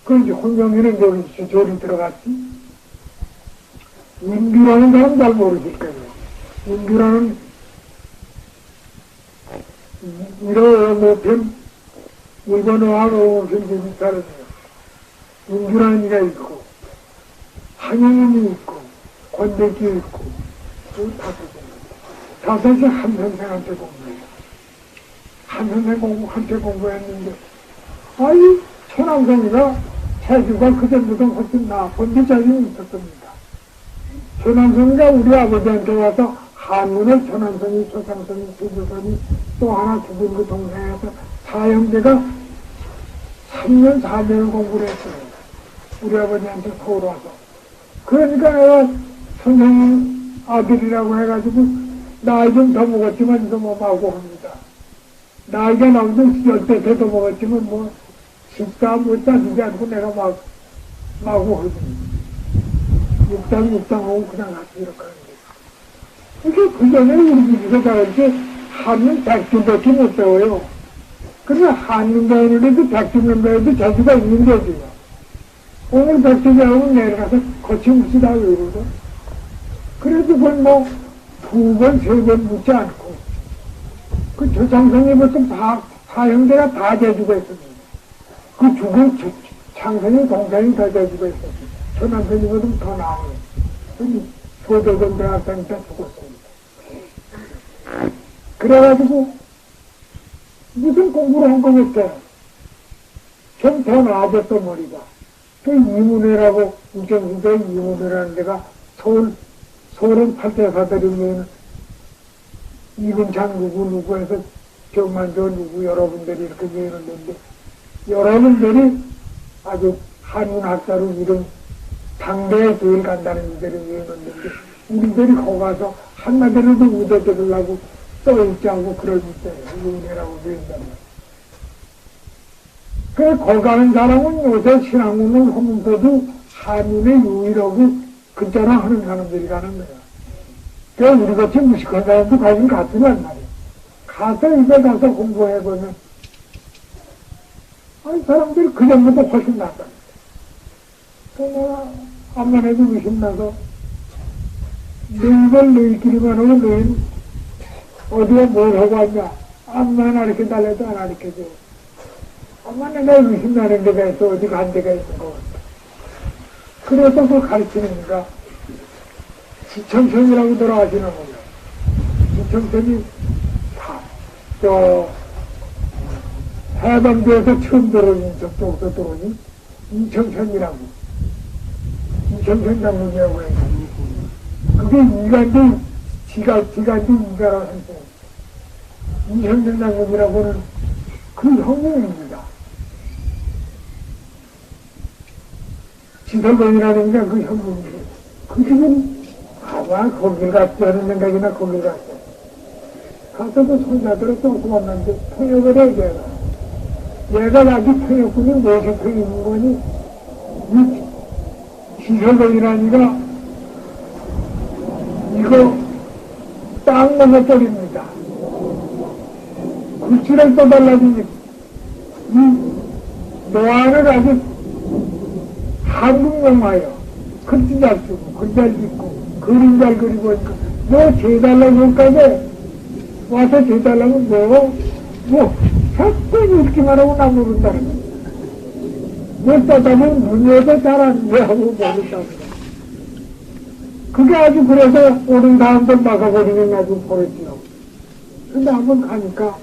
그런지 혼명이는 여기 저리 들어갔지? 인규라는 사람 잘 모르실 거예요. 인규라는 이런 모편 일본어하고 굉장히 다르네요. 인규라는 이가 있고 한영인이 있고 권백이 있고 그 다섯이 한 선생한테 공부해요. 한 선생 한테 공부했는데 아이 천왕성이가 체주가 그전보다 훨씬 나쁜 자신이 있었습니다. 천왕성이가 우리 아버지한테 와서 한문을 천왕성이, 초상성이, 세조선이 또 하나 죽은 그 동생에서 사형제가 3년 4년을 공부를 했어요. 우리 아버지한테 서울 와서. 그러니까 내가 선생님 아들이라고 해가지고 나이 좀 더 먹었지만 이거 뭐 마구 합니다. 나이가 나오도 10대 더 먹었지만 뭐 식사 뭐 따지지 않고 내가 마구 하지. 육당하고 그냥 같이 이렇게 하는데. 이게 그 전에 우리 집에서 다 이렇게 한문 100줄밖에 못 배워요. 그러면 한문 배우는데도 100줄만 배워도 재주가 있는 거지요. 오늘 100줄 배우면 내려가서 거침없이 다 외우거든. 그래도 그건 뭐 2번, 3번 묻지 않고. 그 조창성이 보통 사형제가 다 재주가 있습니다. 그 죽은 창성이 동생이 더 재주가 있었습니다. 조남선이보다 더 나아요. 소대전 대학생 때 죽었습니다. 그래가지고 무슨 공부를 한 거겠어요. 좀 더 나아졌던 머리가. 그 이문회라고 인천시대 이문회라는 데가 서울은 8대 사들이면 이근창 누구 해서 정만도 누구 여러분들이 이렇게 얘기했는데 여러분들이 아주 한문학자로 이름 당대에 제일 간다는 이들이 얘기했는데 우리들이 거기 가서 한마디로도 묻어들으려고 써있지 않고 그럴 때 은혜라고 얘기한단 말이야. 거기 가는 사람은 요새 신앙문을 하면서도 한문의 유일하고 글자나 하는 사람들이 가는 거야. 그러니까 우리같이 무식한 사람도 가긴 같으란 말이야. 가서 이거 가서 공부해보면 아니 사람들이 그전보다 훨씬 낫다. 내가 암만 해도 의심나서 너희들 너희끼리만 하고 너희는 어디에 뭘 하고 왔냐. 암만 가르쳐 달래도 안 가르쳐줘. 암만 내가 의심나는 데가 있어. 어디 간 데가 있는 것 같아. 그래서 그걸 가르치니까 지청천이라고 들어가시는 거예요. 지청천이 해방도에서 처음 들어오니 저쪽에서 들어오니 이청천이라고 이청천 장군이라고 해요. 그게 이간도 지간도 이가라고 했어요. 이청천 장군이라고는 그 형님입니다. 지설권이라는 게 그 형님이에요. 그 집은 아마 거길 갔지 하는 생각이나 거길 갔어. 가서도 손자들을 또 구웠는데 통역을 해야 돼. 얘가 아직 통역군이 무엇이 있는 거니? 이 지설권이라니까 이거 땅 넘어버립니다. 굴치를 떠달라니 이 노안을 아주 한국 영화예요. 글씨 잘 쓰고 글 잘 읽고 그림 잘 그리고 뭐 재달라고 할까지 와서 재달라고 자꾸 읽기만 하고 나무른다는 거야. 못 따다보면 눈여도 잘 안 돼 하고 모른다는 거야. 그게 아주 그래서 오는 사람들 막아버리면 아주 버렸지요. 근데 한번 가니까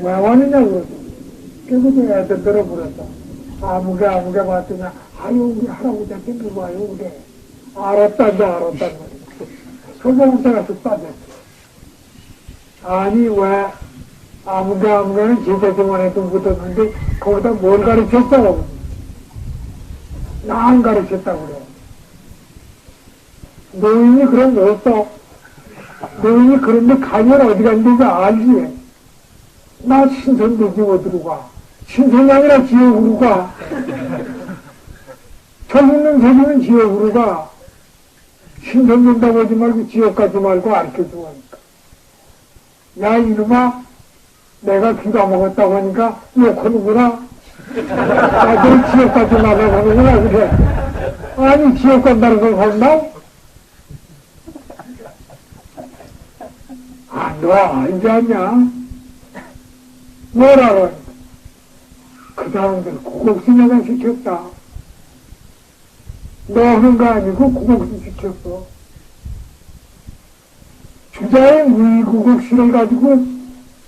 왜 왔느냐 그러죠. 그래서 애들 들어버렸다. 아무게 봤더니 아유 우리 할아버지한테 누구 와요 그래. 알았단 말이야. 그거부터 가서 따졌어. 아니 왜 아무개는 제자들만 해도 묻었는데 거기다 뭘 가르쳤다고 나 안 가르쳤다고 그래. 노인이 그런 거 없어. 노인이 그런데 가면 어디 갔는지 알지. 나 신선되지 어디로 가. 신선이 아니라 지옥으로 가. 젊은 새끼는 지옥으로 가. 신선된다고 하지 말고 지옥 가지 말고 가르쳐주고 하니까. 야 이놈아 내가 귀가 먹었다고 하니까 욕하는구나. 너 지옥 가지 말라고 하는구나 그래. 아니 지옥 간다는 걸 혼나? 너 알지 않냐? 뭐라고 하니까 그 사람들 국옥수 내가 시켰다. 너 하는 거 아니고 국옥수 시켰어. 주자의 무의국옥수를 가지고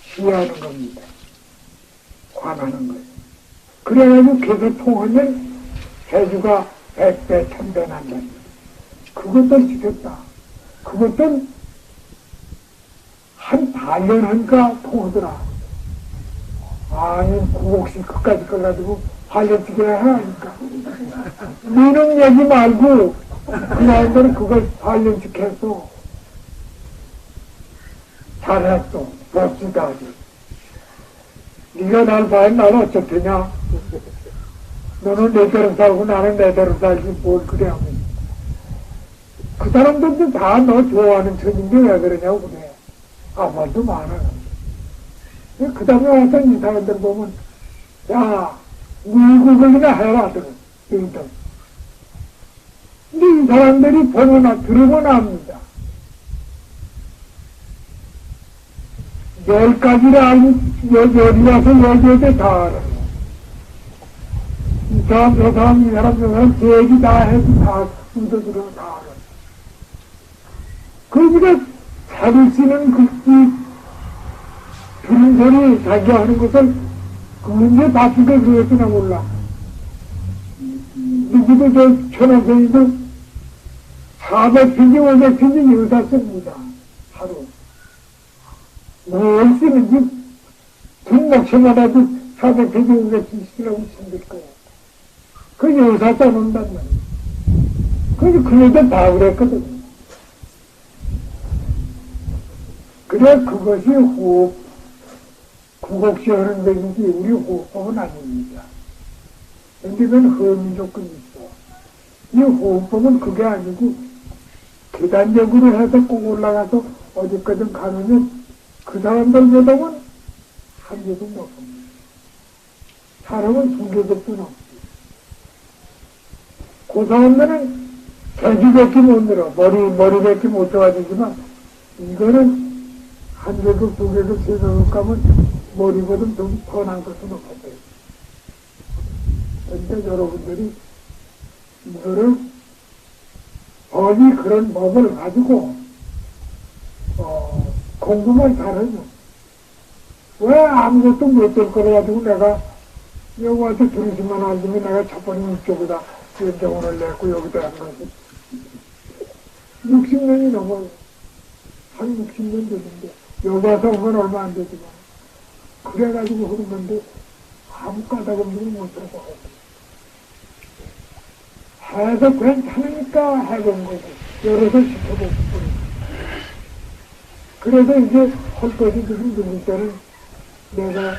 시하는 겁니다. 관하는 거예요. 그래가지고 계속 통하면 해주가 100배 1000배 난다. 그것도 시켰다. 그것도 한 8년 하니까 통하더라. 아니 국옥수 끝까지 꺼가지고 8년씩이나 하니까 너는 얘기 말고 그 사람들은 그걸 8년씩 했어. 잘했어. 멋지다 아주. 네가 날 봐야 나는 어쩌겠냐. 너는 내대로 살고 나는 내대로 살지 뭘 그래 하면. 그 사람들도 다 너 좋아하는 천인데 왜 그러냐고 그래. 아무 말도 많아. 그 다음에 와서 이 사람들 보면 야 미국을이나 해라 들은 너희들. 근데 이 사람들이 보거나 들으거나 합니다. 10가지를 알면 여기 와서 여기에 다 알아. 이 사람 저 사람 이 사람 저 사람 제 얘기 다 해도 다 묻어들으면 다 알아. 그러니까 자기 쓰는 그 들은 소리 자기가 하는 것을 그 문제 바뀌게 그랬구나 몰라. 누구도 저 천하선이도 400편지 500편지 여기다 씁니다. 하루. 뭘 쓰는지 등록처마다도 400페이지 쓰라고 쓰는 거야. 그 여사 써놓는단 말이야. 그래서 그 여자 다 그랬거든. 그래, 그것이 호흡, 구곡시하는 것이지 우리 호흡법은 아닙니다. 근데 그건 허미 조건이 있어. 이 호흡법은 그게 아니고 계단적으로 해서 꼭 올라가서 어디까든 가면 그 사람들보다는 한 개도 높습니다. 사람은 두 개도 높지. 그 사람들은 돼지밖에 못 늘어. 머리밖에 못 좋아지지만 이거는 한 개도 두 개도 세 개도 가면 머리보다 좀 뻔한 것은 없어요. 그러니까 여러분들이 이거를 법이 그런 법을 가지고 공부만 잘하죠. 왜 아무것도 못될 거라 가지고 내가 여기 와서 들으시면 알지만 내가 첫 번째 이쪽에다 연정을 냈고 여기다 한 것이 60년이 넘어요. 한 60년 됐는데 여기 와서 온 건 얼마 안 되지만 그래가지고 하는 건데 아무 까닭없는 못해서 해서 괜찮으니까 해본 거고 여러서 시켜보고 그래서 이제 할 것이 지금 누굴 때는 내가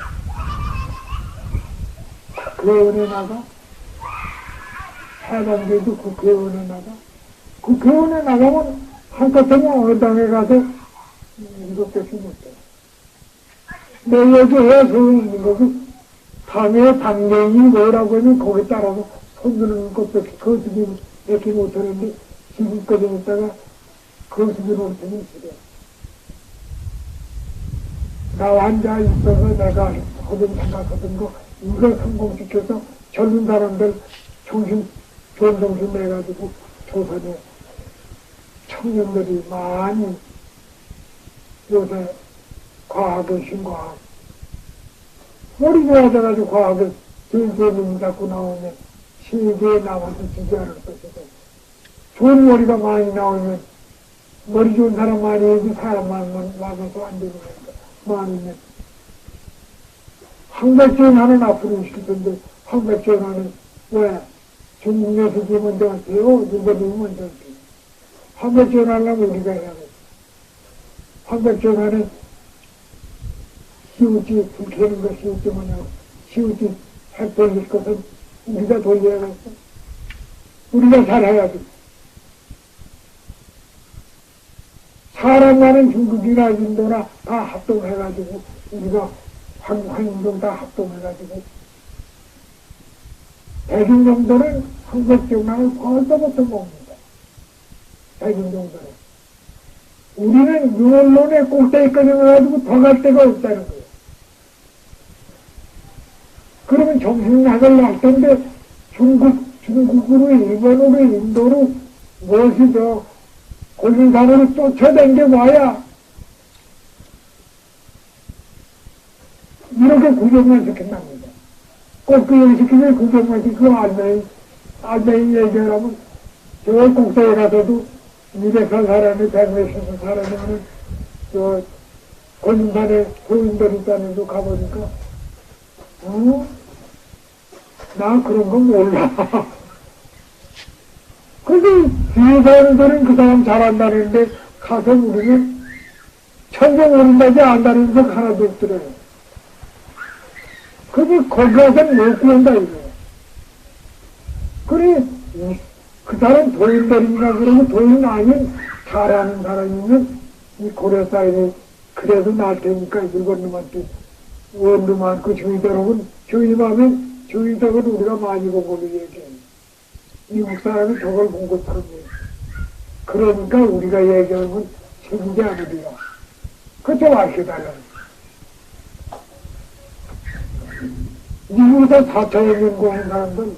국회의원에 나가 해방되도 국회의원에 나가 국회의원에 나가면 한껏하면 어느 당에 가서 이것밖에 못해. 내 얘기에 소용있는 거고 당의 당명이 뭐라고 하면 거기에 따라서 손드는 것밖에 거스기 이렇게 못하는데 지금까지 있다가 거스기 못하면 싫어. 나 앉아 있어서 내가 하던 생각하던 거 이걸 성공시켜서 젊은 사람들 정신 좋은 정신 내가지고 조선에 청년들이 많이 요새 과학에 신과학 머리 좋아져가지고 과학에 제일 잡고 나오면 세계에 나와서 지지하는 것이고 좋은 머리가 많이 나오면 머리 좋은 사람 많이 해도 사람만 와서 안 되는 거니까 많으면 황백전하는 앞으로 시킬 텐데 황백전하는 왜 중국 녀석이 먼저 할게요? 누가님이 먼저 할게요? 황백전하려면 우리가 해야겠어. 황백전하는 시우지 불켜는 거 시우지 뭐냐고 시우지 해 돌릴 것은 우리가 돌려야겠어. 우리가 잘해야지. 사람 많은 중국이나 인도나 다 합동해가지고 우리가 한인동 다 합동해가지고 대중 정도는 한국경랑을 벌써부터 봅니다. 대중 정도는. 우리는 유언론의 꼭대기까지 가가지고 더 갈 데가 없다는 거예요. 그러면 정신나갈 날 텐데 중국으로 일본으로 인도로 무엇이 저 고진산으로 쫓아댕겨 와야 이렇게 구경만 시킨답니다. 꼭 그 시키면 구경만 시키고 알맹이 얘기하면 저 꼭대기 가서도 200살 사람이 100몇십 사람이면 저 고진산에 고인들 있다는 데 가보니까 나 그런 거 몰라. 그래서 뒤에 사람들은 그 사람 잘한다는데 가서 우리는 천정 오른다지 안다는 적 하나도 없더래요. 그래서 거기 가서는 못 구한다 이거예요. 그래 그 사람 도인들인가 그러고 도인 아닌 잘하는 사람이면 이 고려 사회에 그래도 날 테니까 일본 놈한테 원도 많고 주의덕은 주의하면 주의덕은 우리가 많이 본 걸로 얘기해요. 미국 사람이 저걸 본 것처럼 얘기해요. 그러니까 우리가 얘기하면 책임지 않으리라. 그쵸 알려달라는 미국에서 4차원 연구하는 사람들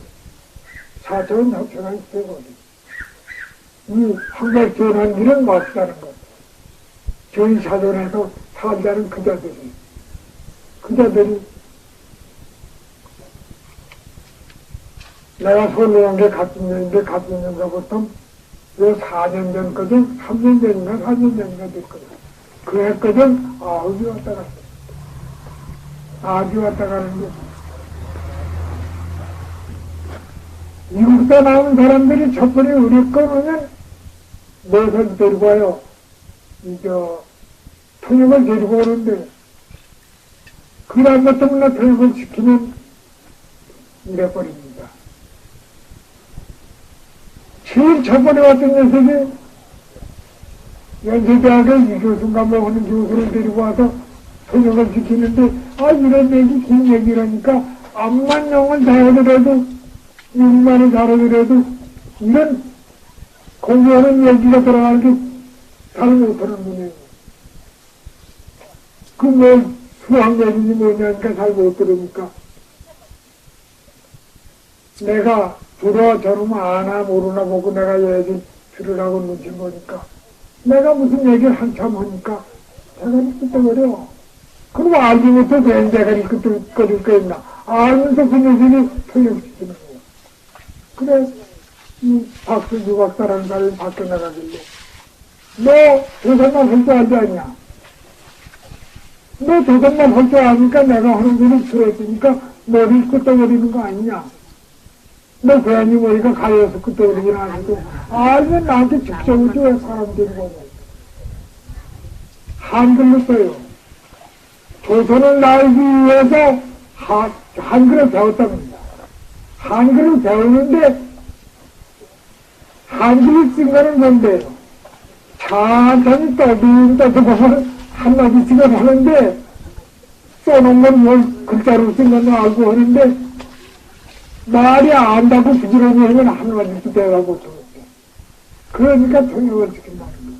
4차원 학회가 있거든. 이 한국전한 일은 맞다는 것. 저희 사전에서 살자는 그자들이 내가 설명한 게 같은 년인데 같은 년서부터 요 4년 전까지 3년 전인가 4년 전인가 됐거든. 그랬거든. 아기 왔다 갔어. 아기 왔다 가는데 미국에 나온 사람들이 첫 번에 우리 거는 뭐선 데리고 와요. 통역을 데리고 오는데 그다음부터 통역을 시키면 이래버립니다. 제일 첫 번에 왔던 녀석이 연세대학의 이교수인가 뭐 하는 교수를 데리고 와서 통역을 시키는데 이런 얘기 긴 얘기라니까 암만 영을 잘하더라도 육만을 잘하더라도 이런 공부하는 얘기가 들어가는 게 잘 못하는 분이에요. 그 뭐 수학 얘기니 뭐냐니까 잘 못 들으니까 내가 들어 저러면 아나 모르나 보고 내가 얘기 들으라고 눈치 보니까 내가 무슨 얘기를 한참 하니까 대가리 끄떡거려. 그럼 알지 못해 왜 대가리 끄떡거릴 거 있나. 알면서 그 녀석이 통역시키는 거야. 그래 이 박수주 박사라는 사람이 밖에 나가길래 너 조선만 할 줄 알지 않냐? 너 조선만 할 줄 아니까 내가 하는 소리 들었으니까 머리 끄떡거리는 거 아니냐? 너 괜히 머리가 가려서 끄떡거리긴 하는데 알면 나한테 직접으로 왜 사람들이 보냐? 한글로 써요. 조선을 날기 위해서 한글을 배웠답니다. 한글을 배우는데 한글을 쓴 거는 뭔데요? 천천히 떠보면 한마디씩은 하는데 써놓은 건 뭘 글자로 쓴 건 알고 하는데 말이 안다고 부지런히 하면 한마디씩 돼가고 적었어. 그러니까 통역을 시킨다는 거야.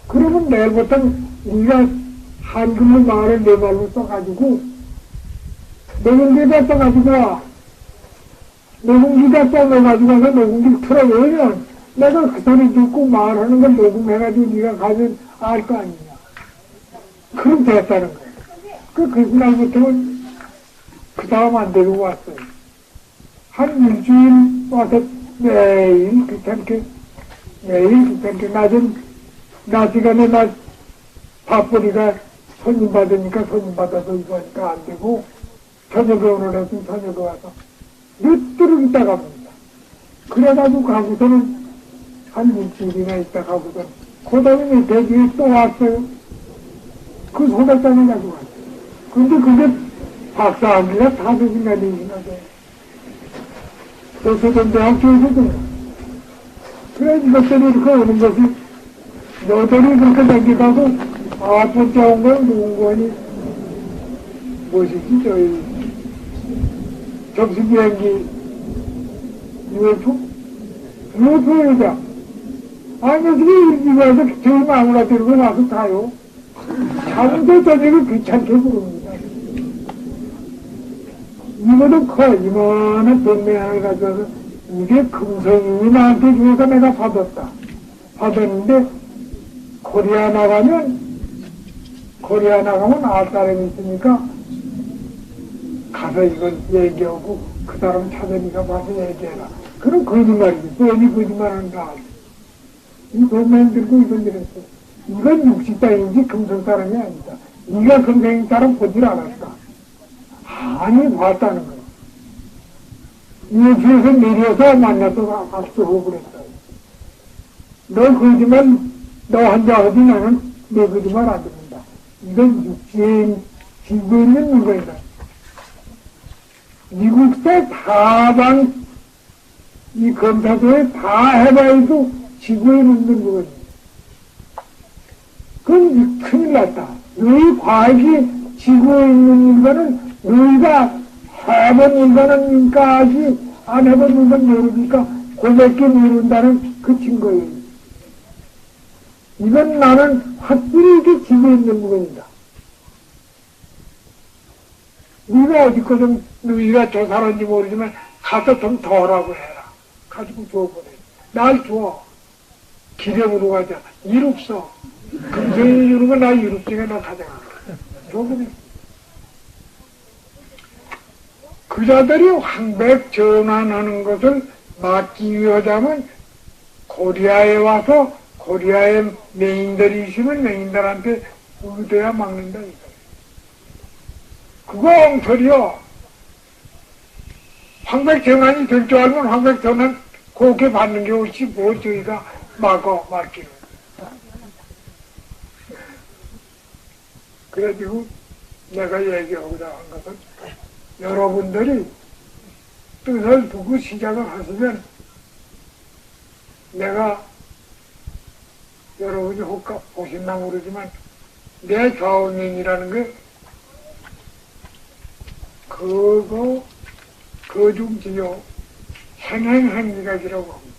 그러면 내일부터 네가 한글로 말을 내 말로 써가지고 녹음기에다 써가지고 녹음기에다 써가지고 와서 녹음기 틀어놓으면 내가 그 소리 듣고 말하는 걸 녹음해가지고 네가 가면 알 거 아니냐. 그럼 됐다는 거야. 그날부터는 그 다음 안 데리고 왔어요. 한 일주일 와서 매일 귀찮게 낮 시간에 나 밥벌이가 손님 받으니까 손님 받아서 이거 하니까 안 되고 저녁에 오늘 했으면 저녁에 와서 늦도록 있다 갑니다. 그래가지고 가고서는 한 일주일이나 있다 가고서는 그 다음에 대기에 또 왔어요. 그 소백장을 가지고 왔어요. 근데 그게 박사학위가 5시인가 4시인가 돼요. 교수전대학 교수들. 그래 이것들이 이렇게 오는 것이 너들이 그렇게 생기다고 번째 온 건 누군가니 무엇이지 저희 접시비행기 UFO이다. 녀석이 일찍 와서 저희 마누라 들고 와서 가요. 잠도 저녁에 귀찮게 부릅니다. 이거도 커. 이만한 백매 하나 가져와서 이게 금성이 나한테 주어서 내가 받았는데 코리아 나가면 알 사람이 있으니까 가서 이걸 얘기하고 그 사람 찾으니까 와서 얘기해라. 그럼 거짓말이지. 뻔히 거짓말하는 거 알지. 이 백만 들고 이건 이랬어. 이건 육식 땅인지 금성 사람이 아니다. 네가 금성 사람 보질 않았다. 아니 봤다는 거야. 예수에서 내려서 만나서 악수하고 그랬다. 너 거짓말 너 혼자 하지 나는 내 거짓말 안 됩니다. 이건 육지에 지고 있는 물건이다. 미국서 다방 이 검사소에 다 해봐야도 지구에 있는 물건이다. 그건 큰일 났다. 너희 과학이 지구에 있는 물건은 너희가 해본 물건은까지 안 해본 물건 모르니까 고백게 모른다는 그 증거예요. 이건 나는 확실히 이게 지구에 있는 물건이다. 네가 어디까지 너희가 조사하는지 모르지만 가서 좀 더 하라고 해라. 가지고 줘보래. 날 줘. 기령으로 가자. 일 없어. 금성이 주는 건 나 일 없으니까 나 가자. 줘보래. 그 자들이 황백 전환하는 것을 막기 위하자면 코리아에 와서 코리아의 맹인들이 있으면 맹인들한테 의대야 막는다 이거. 그거 엉터리요. 황백정안이 될 줄 알면 황백정안 그렇게 받는 게 옳지 뭐 저희가 막기는. 그래가지고 내가 얘기하고자 한 것은 여러분들이 뜻을 두고 시작을 하시면 내가 여러분이 혹 보셨나 모르지만 내 좌우명이라는 게 그거 거중지요 행행행미각이라고 합니다.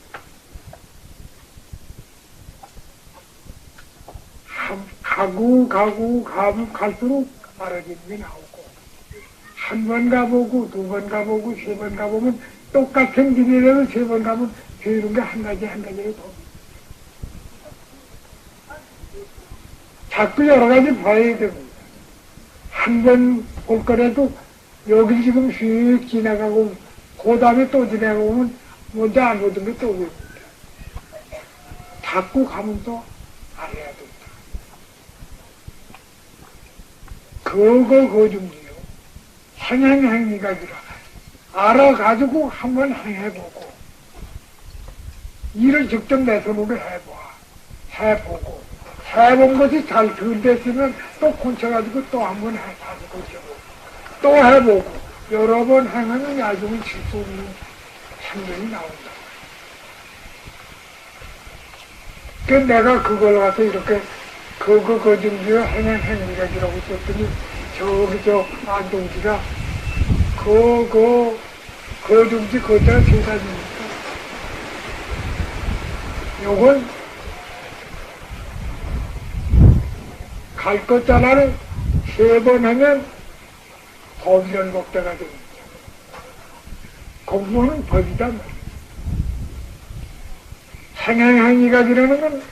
가고 갈수록 알아지는 게 나오고 한 번 가보고 두 번 가보고 세 번 가보면 똑같은 길이라도 세 번 가면 배우는 게 한 가지로 더 자꾸 여러 가지 봐야 됩니다. 한 번 볼 거라도 여기 지금 휙 지나가고 그 다음에 또 지나가면 먼저 안 보던 게 또 보입니다. 자꾸 가면 또 알아야 됩니다. 그거 중이요. 행행행미각이라 알아가지고 한번 행해보고 일을 직접 내 손으로 해보고 해본 것이 잘 덜 됐으면 또 곤쳐가지고 또 한번 다시 고쳐보고 또 해보고 여러 번 행하면 나중에 질 수 없는 행동이 나온다. 그 내가 그걸 가서 이렇게 그거 중에 행행행미각이라고 썼더니 저기 저 안동지가 그 중지 그자가 세 가지니까 요건 갈 것 자라를 세 번 하면 법이란 법대가 됩니다. 공부는 법이다 말이야. 행행행미각이라는 건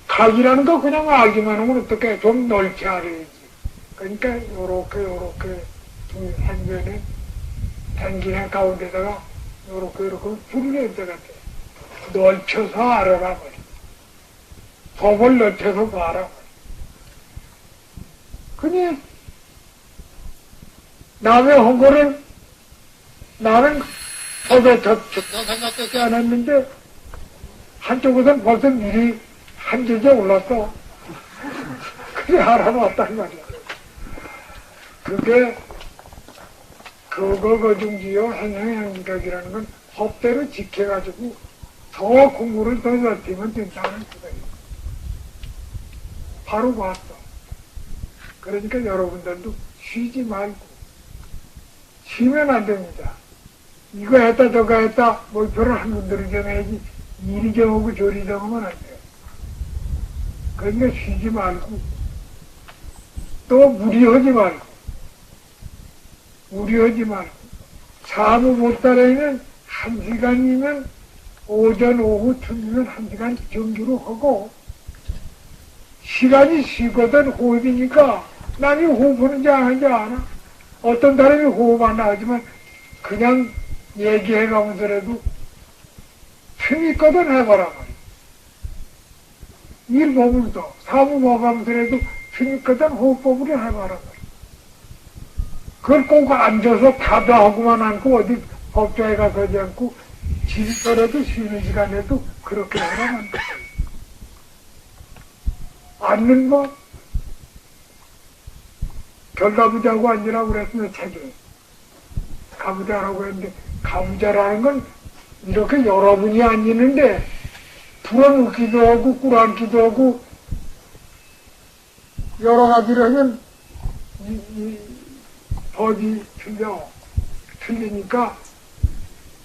각이라는 거 그냥 알기만 하면 어떻게 좀 넓게 알아야지. 그러니까 요렇게 두 행면에 댕기는 가운데다가 요렇게 줄을 낸다 같아. 넓혀서 알아라 말이야. 법을 넓혀서 봐라 말이야. 그니 남의 한 거를 나는 법에 더 좋다 생각밖에 안 했는데 한쪽에서는 벌써 미리 한 줄에 올랐어. 그래 알아봤단 말이야. 그게 그거 거중지요 행행행미각이라는 건 법대로 지켜가지고 더 공부를 더 넓히면 된다는 거예요. 바로 봤어. 그러니까 여러분들도 쉬지 말고 쉬면 안 됩니다. 이거 했다 저거 했다 목표를 한 분들이 정해야지 이리 정하고 저리 정하면 안 돼요. 그러니까 쉬지 말고 또 무리하지 말고 사무 못 따라면 1시간이면 오전 오후 틈이면 1시간 정규로 하고 시간이 쉬거든 호흡이니까 남이 호흡하는지 안 하는지 알아. 어떤 사람이 호흡 안 하지만 그냥 얘기해가면서라도 틈이 있거든 해봐라 말이야. 일 보면서 사무 먹으면서라도 틈이 있거든 호흡법으로 해봐라 말이야. 그걸 꼭 앉아서 타다하고만 않고 어디 법조에 가서 하지 않고 지리더라도 쉬는 시간에도 그렇게 하라면 앉는 거 결가부자고 앉으라고 그랬으면 책에 가부자라고 했는데 가부자라는 건 이렇게 여러분이 앉는데 불어눕기도 하고 꿇어앉기도 하고 여러 가지로 하면 이 법이 틀리니까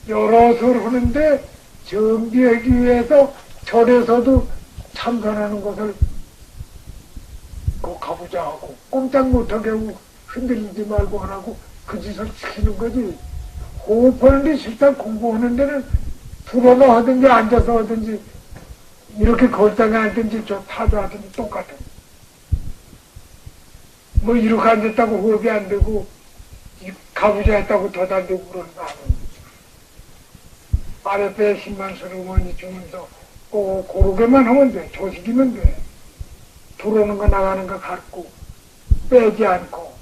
여럿을 하는데 정비하기 위해서 절에서도 참선하는 것을 그 가부자하고 꼼짝 못하게 하고 흔들리지 말고 하라고 그 짓을 시키는 거지. 호흡하는데 실상 공부하는 데는 불어서 하든지 앉아서 하든지 이렇게 걸당에 앉든지 저 타도 하든지 똑같아. 뭐 이렇게 앉았다고 호흡이 안 되고 가부자 했다고 더도 안 되고 그러는 거 아니야. 아랫배에 힘만 서러머니 주면서 꼭 고르게만 하면 돼. 조식이면 돼. 들어오는 거 나가는 거 갖고 빼지 않고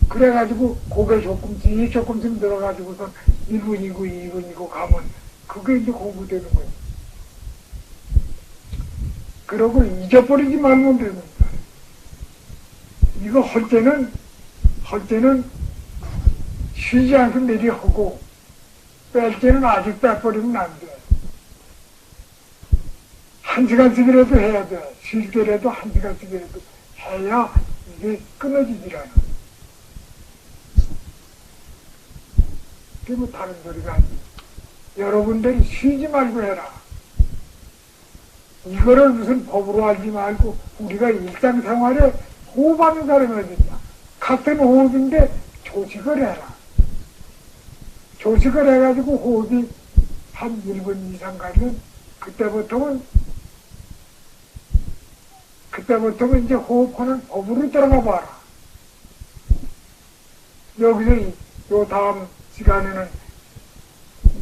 그래가지고 고개 조금씩 늘어가지고서 1분이고 2분이고 가면 그게 이제 공부되는 거예요. 그러고 잊어버리지 말면 됩니다. 이거 할 때는 쉬지 않고 미리 하고 뺄 때는 아직 빼버리면 안 돼. 1시간씩이라도 해야 돼. 쉴 때라도 1시간씩이라도 해야 이게 끊어지질 않아. 그게 뭐 다른 소리가 아니지. 여러분들이 쉬지 말고 해라. 이거를 무슨 법으로 알지 말고 우리가 일상생활에 호흡하는 사람이 어딨냐. 같은 호흡인데 조식을 해라. 조식을 해가지고 호흡이 한 1분 이상 가면 그때부터는 이제 호흡하는 법으로 들어가 봐라. 여기서 요 다음 시간에는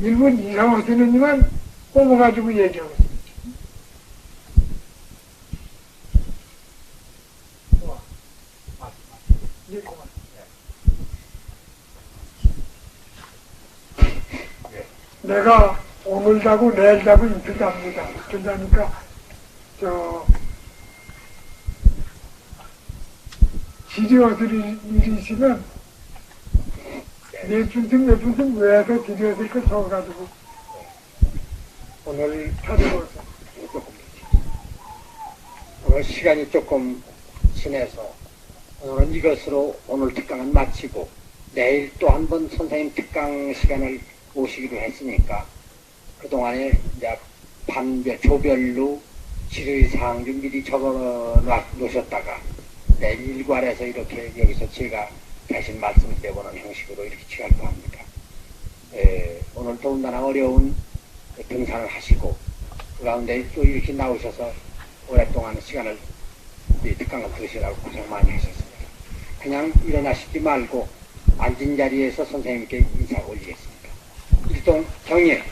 1분 이상 하시느니만 뽑아가지고 얘기하고 있습니다. 이제 그만. 내가 오늘 자고 내일 자고 이틀 잡니다. 이틀 자니까 지리어슬 일이 있으면 내중승 외에서 지리어슬 걸 적어가지고 오늘 찾아보세요. 오늘 시간이 조금 지내서 오늘은 이것으로 오늘 특강은 마치고 내일 또 한 번 선생님 특강 시간을 오시기로 했으니까 그동안에 이제 조별로 지뢰 사항 좀 미리 적어 놓으셨다가 내일 일괄해서 이렇게 여기서 제가 대신 말씀을 드려보는 형식으로 이렇게 취할까 합니다. 오늘 더군다나 어려운 등산을 하시고 그 가운데 또 이렇게 나오셔서 오랫동안 시간을 특강을 들으시라고 고생 많이 하셨습니다. 그냥 일어나시지 말고 앉은 자리에서 선생님께 인사 올리겠습니다. 일동 경례.